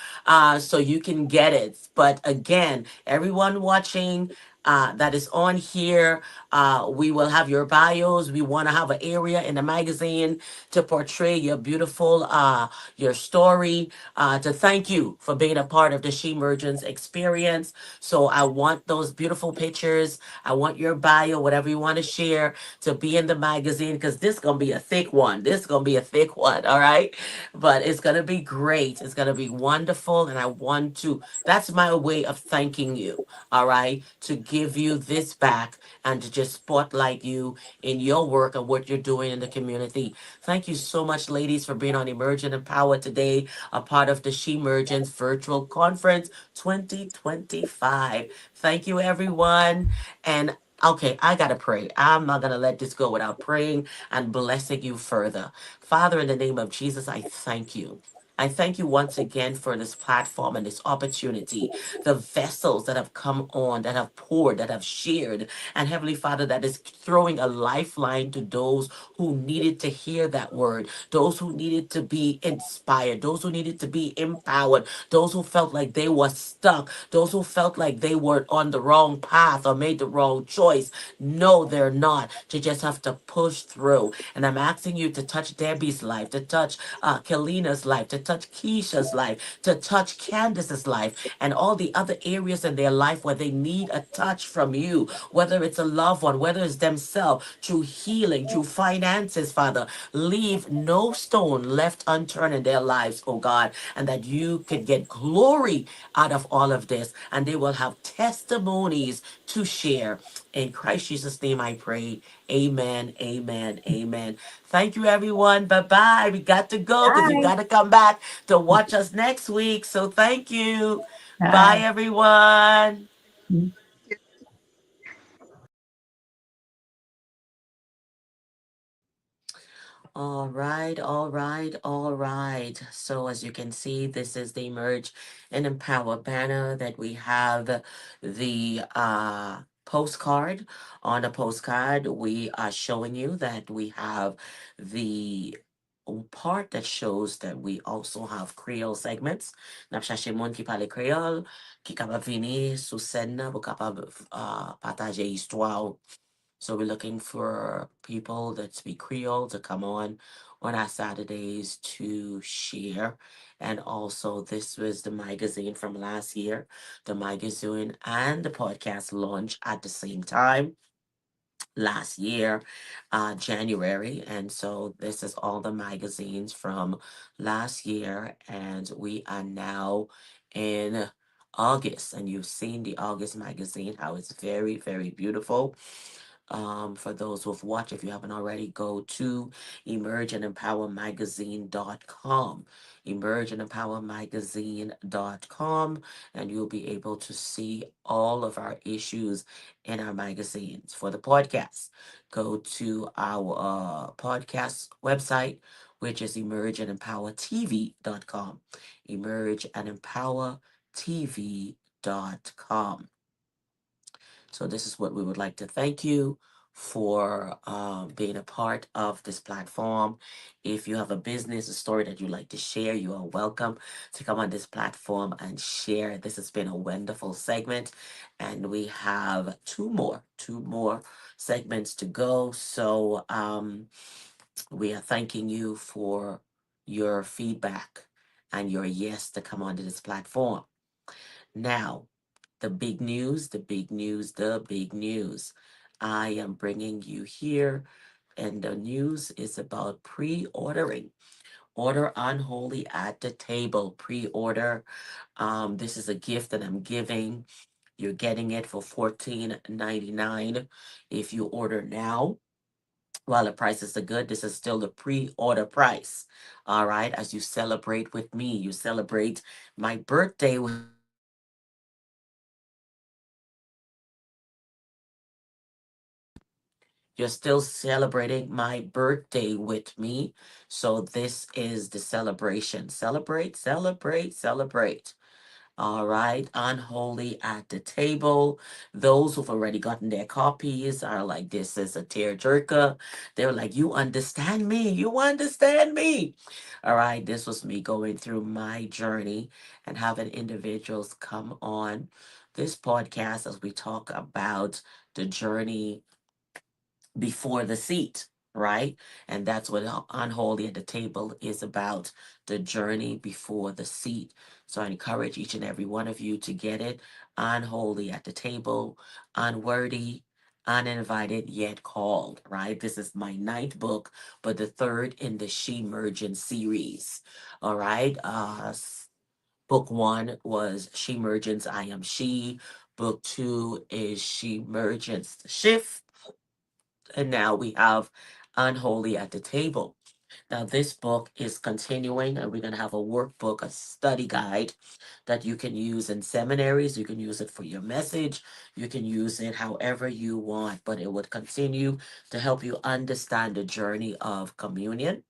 so you can get it. But again, everyone watching that is on here, we will have your bios. We want to have an area in the magazine to portray your beautiful your story, to thank you for being a part of the Shemergence experience. So I want those beautiful pictures. I want your bio, whatever you want to share, to be in the magazine, because this is gonna be a thick one. This is gonna be a thick one. All right. But it's going to be great. It's going to be wonderful. And I want to, that's my way of thanking you. All right. To give you this back and to just spotlight you in your work and what you're doing in the community. Thank you so much, ladies, for being on Emergent and Power today, a part of the Shemergence Virtual Conference 2025. Thank you, everyone. And okay, I got to pray. I'm not going to let this go without praying and blessing you further. Father, in the name of Jesus, I thank you. I thank you once again for this platform and this opportunity, the vessels that have come on, that have poured, that have shared, and Heavenly Father, that is throwing a lifeline to those who needed to hear that word, those who needed to be inspired, those who needed to be empowered, those who felt like they were stuck, those who felt like they were on the wrong path or made the wrong choice. No, they're not. To just have to push through. And I'm asking you to touch Debbie's life, to touch Kellina's life, to touch Keisha's life, to touch Candice's life, and all the other areas in their life where they need a touch from you, whether it's a loved one, whether it's themselves, through healing, through finances, Father. Leave no stone left unturned in their lives, oh God, and that you could get glory out of all of this, and they will have testimonies to share. In Christ Jesus' name I pray. Amen, amen, amen. Thank you, everyone. Bye bye. We got to go because you got to come back to watch us next week. So thank you. Bye, everyone. All right, all right, all right. So as you can see, this is the Emerge and Empower banner that we have the postcard. On the postcard, we are showing you that we have the part that shows that we also have Creole segments. Nap chache moun ki pale Creole, ki kapab vini sou sen nan pou kapab pataje histwa. So we're looking for people that speak Creole to come on our Saturdays to share. And also, this was the magazine from last year. The magazine and the podcast launched at the same time last year, January. And so this is all the magazines from last year. And we are now in August. And you've seen the August magazine, how it's very, very beautiful. For those who have watched, if you haven't already, go to emergeandempowermagazine.com. Emergeandempowermagazine.com, and you'll be able to see all of our issues in our magazines. For the podcast, go to our podcast website, which is emergeandempowertv.com. Emergeandempowertv.com. So this is what we would like to thank you for being a part of this platform. If you have a business, a story that you'd like to share, you are welcome to come on this platform and share. This has been a wonderful segment, and we have two more segments to go. So we are thanking you for your feedback and your yes to come onto this platform. Now, the big news, the big news, the big news. I am bringing you here, and the news is about pre ordering Order Unholy at the Table. Pre-order. This is a gift that I'm giving. You're getting it for $14.99 if you order now. While the prices are good, this is still the pre-order price. All right, as you celebrate with me, you celebrate my birthday with You're still celebrating my birthday with me. So this is the celebration. Celebrate, celebrate, celebrate. All right, Unholy at the Table. Those who've already gotten their copies are like, this is a tearjerker. They're like, you understand me. You understand me. All right, this was me going through my journey and having individuals come on this podcast as we talk about the journey before the seat, right? And that's what Unholy at the Table is about, the journey before the seat. So I encourage each and every one of you to get it. Unholy at the Table, Unworthy, Uninvited Yet Called, right? This is my ninth book, but the third in the Shemergence series. All right. Book one was Shemergence, I Am She. Book two is Shemergence Shift, and now we have Unholy at the Table. Now, this book is continuing, and we're going to have a workbook, a study guide that you can use in seminaries. You can use it for your message. You can use it however you want, but it would continue to help you understand the journey of communion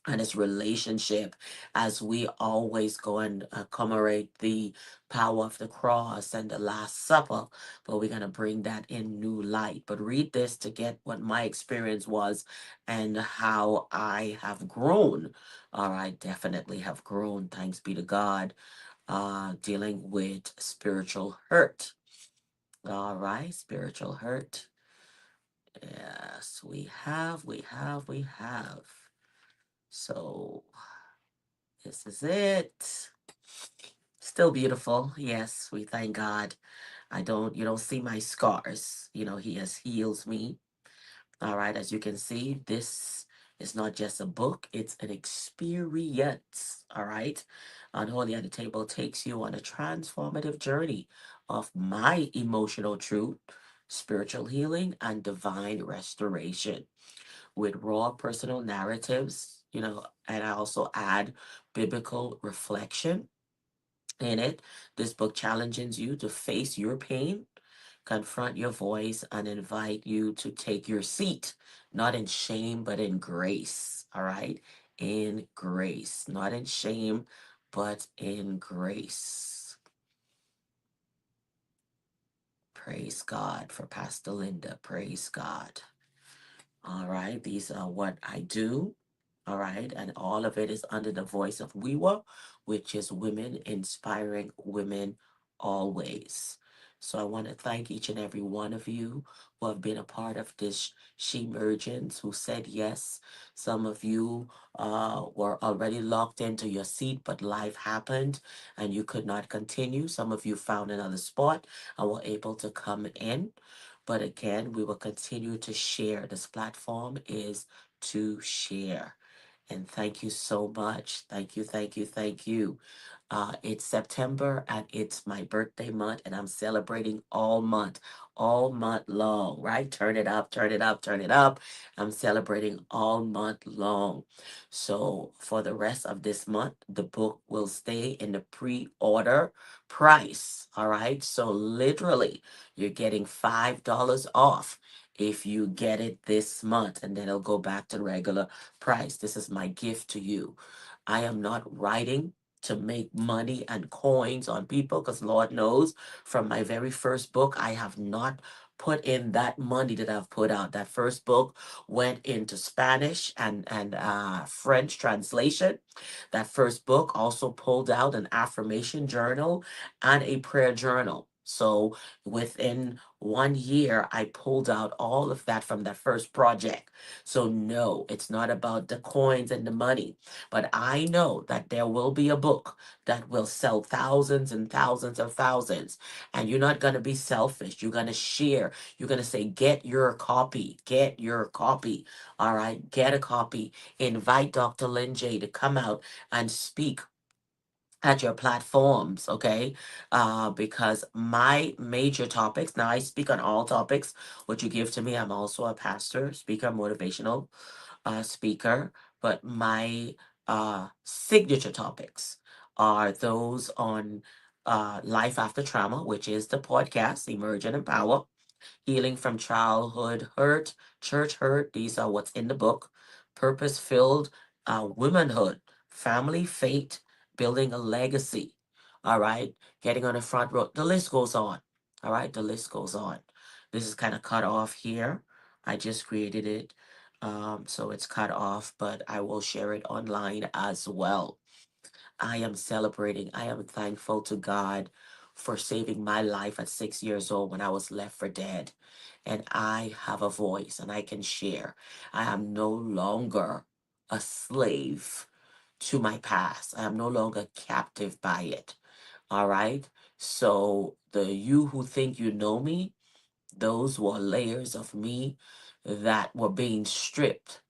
and its relationship as we always go and commemorate the power of the cross and the Last Supper, but we're going to bring that in new light. But read this to get what my experience was and how I have grown. All right, definitely have grown. Thanks be to God. Dealing with spiritual hurt. All right, spiritual hurt. Yes, we have. So this is it. Still beautiful. Yes, we thank God. You don't see my scars. He has healed me. All right, as you can see, this is not just a book, it's an experience. All right. Unholy at the Table takes you on a transformative journey of my emotional truth, spiritual healing, and divine restoration with raw personal narratives, and I also add biblical reflection in it. This book challenges you to face your pain, confront your voice, and invite you to take your seat, not in shame, but in grace. All right? In grace, not in shame, but in grace. Praise God for Pastor Linda. Praise God. All right, these are what I do. All right, and all of it is under the voice of WeWa, which is Women Inspiring Women Always. So I want to thank each and every one of you who have been a part of this Shemergence, who said yes. Some of you were already locked into your seat, but life happened and you could not continue. Some of you found another spot and were able to come in. But again, we will continue to share. This platform is to share. And thank you so much. Thank you, thank you, thank you. It's September and it's my birthday month, and I'm celebrating all month long, right? Turn it up, turn it up, turn it up. I'm celebrating all month long. So for the rest of this month, the book will stay in the pre-order price. All right. So literally, you're getting $5 off if you get it this month, and then it'll go back to the regular price. This is my gift to you. I am not writing to make money and coins on people, because Lord knows from my very first book, I have not put in that money that I've put out. That first book went into Spanish and French translation. That first book also pulled out an affirmation journal and a prayer journal. So within 1 year, I pulled out all of that from that first project. So no, it's not about the coins and the money, but I know that there will be a book that will sell thousands and thousands of thousands. And you're not going to be selfish. You're going to share. You're going to say, get your copy, get your copy. All right, get a copy. Invite DrLinJ to come out and speak at your platforms, okay? Because my major topics, now I speak on all topics, what you give to me. I'm also a pastor, speaker, motivational speaker, but my signature topics are those on life after trauma, which is the podcast, Emerge and Empower, healing from childhood hurt, church hurt. These are what's in the book. Purpose filled womanhood, family fate, building a legacy. All right. Getting on the front row. The list goes on. All right. The list goes on. This is kind of cut off here. I just created it. So it's cut off, but I will share it online as well. I am celebrating. I am thankful to God for saving my life at 6 years old when I was left for dead. And I have a voice and I can share. I am no longer a slave to my past. I am no longer captive by it. All right. So the you who think you know me, those were layers of me that were being stripped.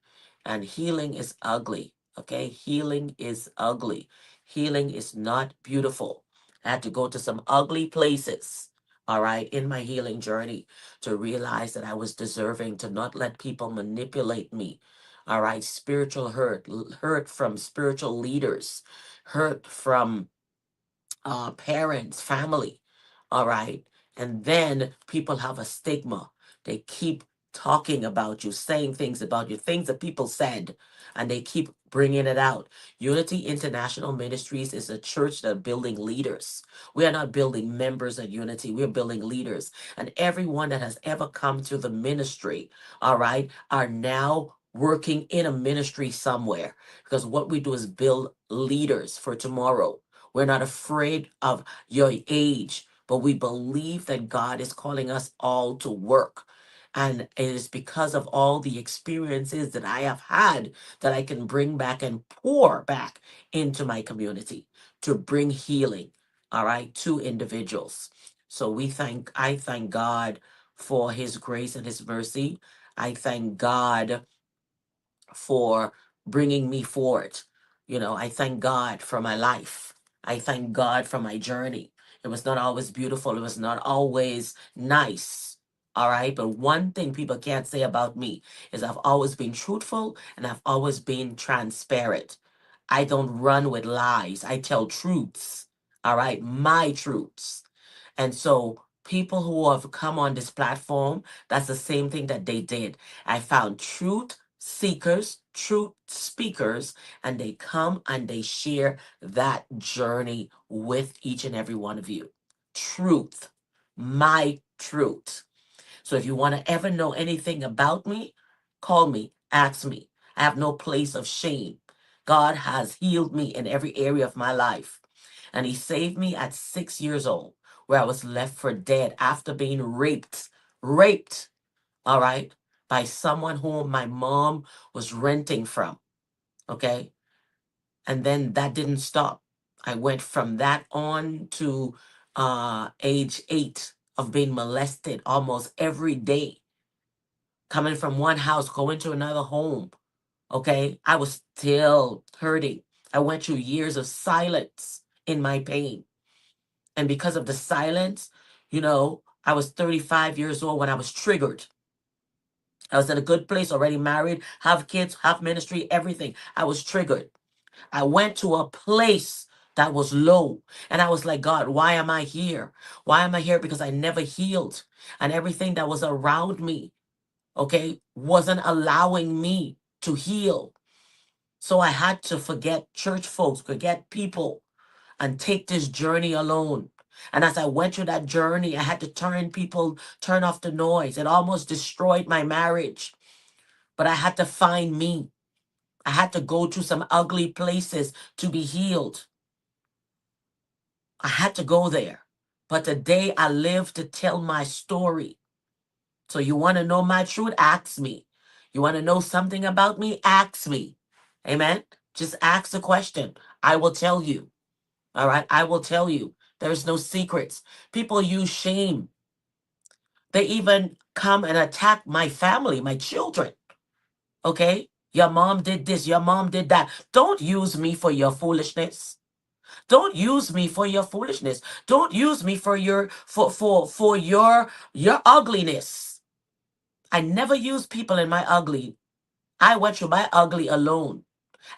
And healing is ugly. Okay. Healing is ugly. Healing is not beautiful. I had to go to some ugly places. All right. In my healing journey to realize that I was deserving to not let people manipulate me. All right. Spiritual hurt, hurt from spiritual leaders, hurt from parents, family. All right. And then people have a stigma. They keep talking about you, saying things about you, things that people said, and they keep bringing it out. Unity International Ministries is a church that are building leaders. We are not building members at Unity. We're building leaders. And everyone that has ever come to the ministry, all right, are now working in a ministry somewhere. Because what we do is build leaders for tomorrow. We're not afraid of your age, but we believe that God is calling us all to work. And it is because of all the experiences that I have had that I can bring back and pour back into my community to bring healing, all right, to individuals. So I thank God for his grace and his mercy. I thank God for bringing me forward. I thank God for my life. I thank God for my journey. It was not always beautiful. It was not always nice. All right. But one thing people can't say about me is I've always been truthful and I've always been transparent. I don't run with lies. I tell truths. All right. My truths. And so people who have come on this platform, that's the same thing that they did. I found truth seekers, truth speakers, and they come and they share that journey with each and every one of you. Truth, my truth. So if you want to ever know anything about me, call me, ask me. I have no place of shame. God has healed me in every area of my life. And he saved me at 6 years old, where I was left for dead after being raped, all right, by someone whom my mom was renting from, okay? And then that didn't stop. I went from that on to age 8 of being molested almost every day, coming from one house, going to another home, okay? I was still hurting. I went through years of silence in my pain. And because of the silence, I was 35 years old when I was triggered. I was in a good place, already married, have kids, have ministry, everything. I was triggered. I went to a place that was low. And I was like, God, why am I here? Why am I here? Because I never healed. And everything that was around me, okay, wasn't allowing me to heal. So I had to forget church folks, forget people, and take this journey alone. And as I went through that journey, I had to turn off the noise. It almost destroyed my marriage. But I had to find me. I had to go to some ugly places to be healed. I had to go there. But today I live to tell my story. So you want to know my truth? Ask me. You want to know something about me? Ask me. Amen. Just ask the question. I will tell you. All right. I will tell you. There's no secrets. People use shame. They even come and attack my family, my children. Okay. Your mom did this. Your mom did that. Don't use me for your foolishness. Don't use me for your foolishness. Don't use me for your ugliness. I never use people in my ugly. I went through my ugly alone.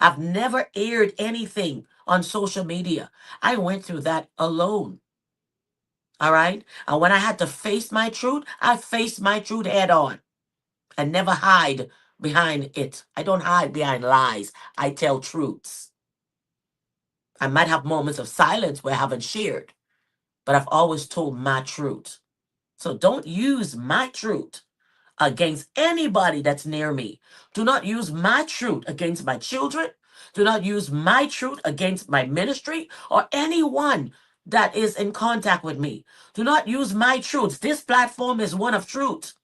I've never aired anything on social media. I went through that alone. All right? And when I had to face my truth, I faced my truth head on. I never hide behind it. I don't hide behind lies. I tell truths. I might have moments of silence where I haven't shared, but I've always told my truth. So don't use my truth against anybody that's near me. Do not use my truth against my children. Do not use my truth against my ministry or anyone that is in contact with me. Do not use my truth. This platform is one of truth.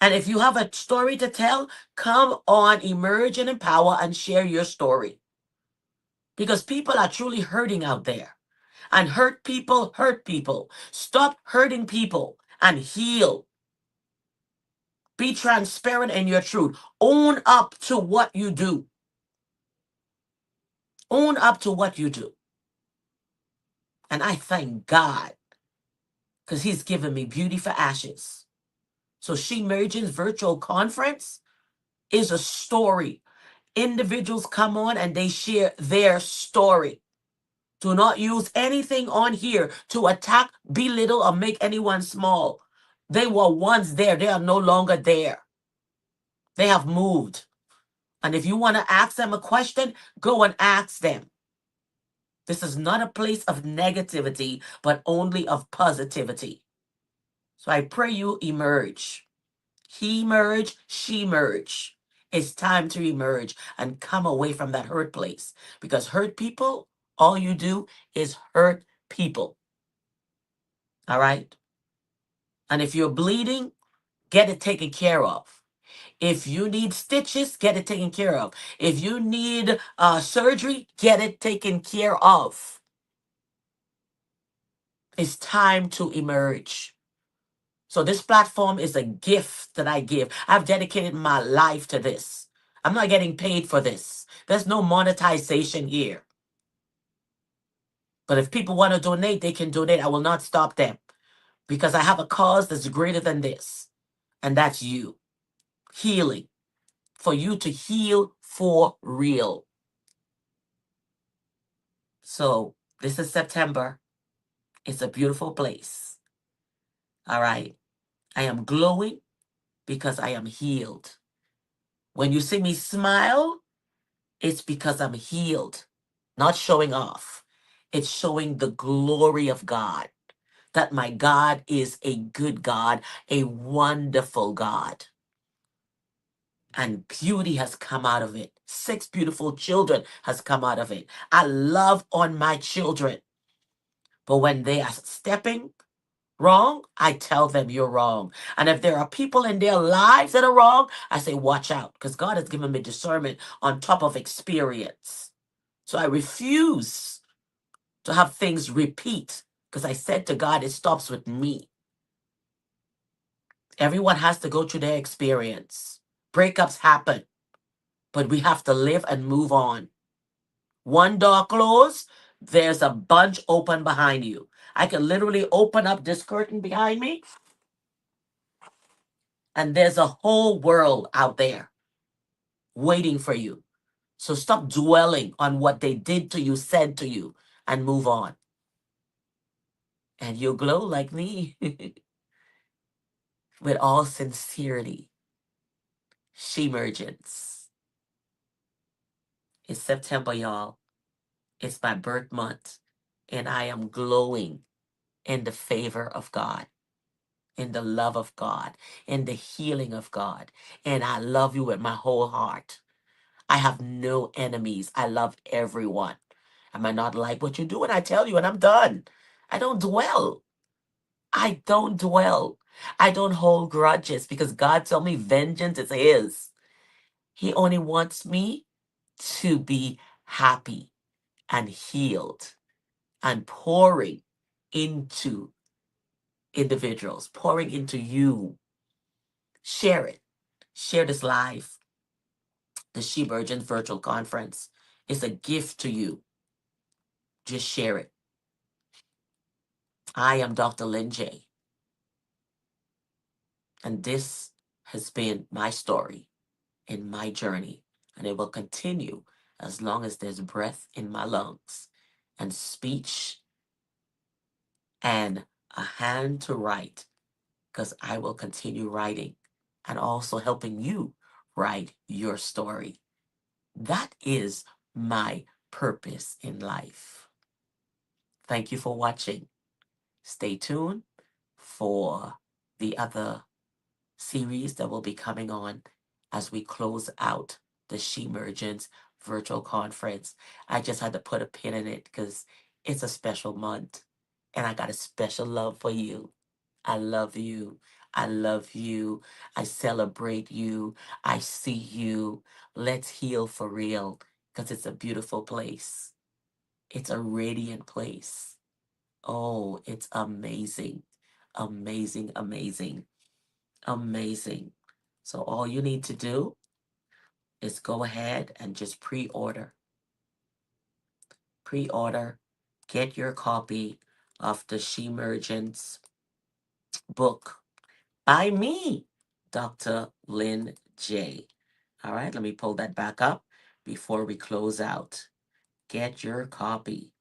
And if you have a story to tell, come on, emerge and empower and share your story. Because people are truly hurting out there. And hurt people hurt people. Stop hurting people and heal. Be transparent in your truth. Own up to what you do. Own up to what you do. And I thank God because He's given me beauty for ashes. So Shemergence Virtual Conference is a story. Individuals come on and they share their story. Do not use anything on here to attack, belittle, or make anyone small. They were once there. They are no longer there. They have moved. And if you want to ask them a question, go and ask them. This is not a place of negativity, but only of positivity. So I pray you emerge. He merge, she merge. It's time to emerge and come away from that hurt place. Because hurt people, all you do is hurt people. All right? And if you're bleeding, get it taken care of. If you need stitches, get it taken care of. If you need surgery, get it taken care of. It's time to emerge. So this platform is a gift that I give. I've dedicated my life to this. I'm not getting paid for this. There's no monetization here. But if people want to donate, they can donate. I will not stop them because I have a cause that's greater than this. And that's you. Healing. For you to heal for real. So this is September. It's a beautiful place. All right. I am glowing because I am healed. When you see me smile, it's because I'm healed, not showing off. It's showing the glory of God, that my God is a good God, a wonderful God. And beauty has come out of it. 6 beautiful children has come out of it. I love on my children. But when they are stepping wrong, I tell them you're wrong. And if there are people in their lives that are wrong, I say, watch out, because God has given me discernment on top of experience. So I refuse to have things repeat because I said to God, it stops with me. Everyone has to go through their experience. Breakups happen, but we have to live and move on. One door closed, there's a bunch open behind you. I can literally open up this curtain behind me, and there's a whole world out there waiting for you. So stop dwelling on what they did to you, said to you, and move on. And you'll glow like me with all sincerity. Shemergence. It's September, y'all. It's my birth month, and I am glowing in the favor of God, in the love of God, in the healing of God. And I love you with my whole heart. I have no enemies. I love everyone. I might not like what you do, and I tell you, and I'm done. I don't dwell. I don't dwell. I don't hold grudges because God told me vengeance is His. He only wants me to be happy and healed and pouring into individuals, pouring into you. Share it. Share this live. The Shemergence Virtual Conference is a gift to you. Just share it. I am DrLinJ, and this has been my story in my journey, and it will continue as long as there's breath in my lungs and speech and a hand to write, because I will continue writing and also helping you write your story. That is my purpose in life. Thank you for watching. Stay tuned for the other series that will be coming on as we close out the Shemergence Virtual Conference. I just had to put a pin in it because it's a special month and I got a special love for you. I love you. I love you. I celebrate you. I see you. Let's heal for real because it's a beautiful place. It's a radiant place. Oh, it's amazing. Amazing, amazing, amazing. So all you need to do is go ahead and just pre-order. Pre-order. Get your copy of the Shemergence book by me, DrLinJ. All right, let me pull that back up before we close out. Get your copy.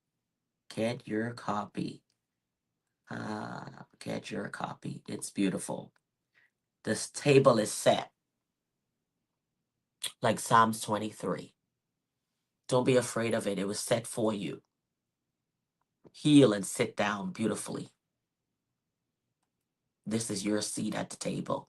Get your copy. Get your copy. It's beautiful. This table is set like Psalms 23. Don't be afraid of it. It was set for you. Heal and sit down beautifully. This is your seat at the table.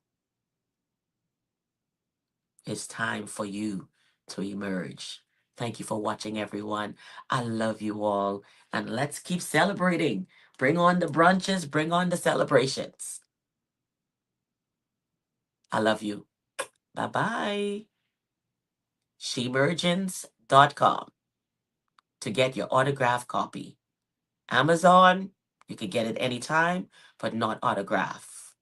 It's time for you to emerge. Thank you for watching, everyone. I love you all. And let's keep celebrating. Bring on the brunches, bring on the celebrations. I love you. Bye-bye. Shemergence.com to get your autographed copy. Amazon, you can get it anytime, but not autograph.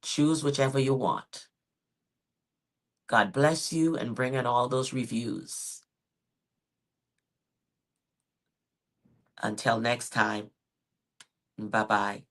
Choose whichever you want. God bless you and bring in all those reviews. Until next time, bye-bye.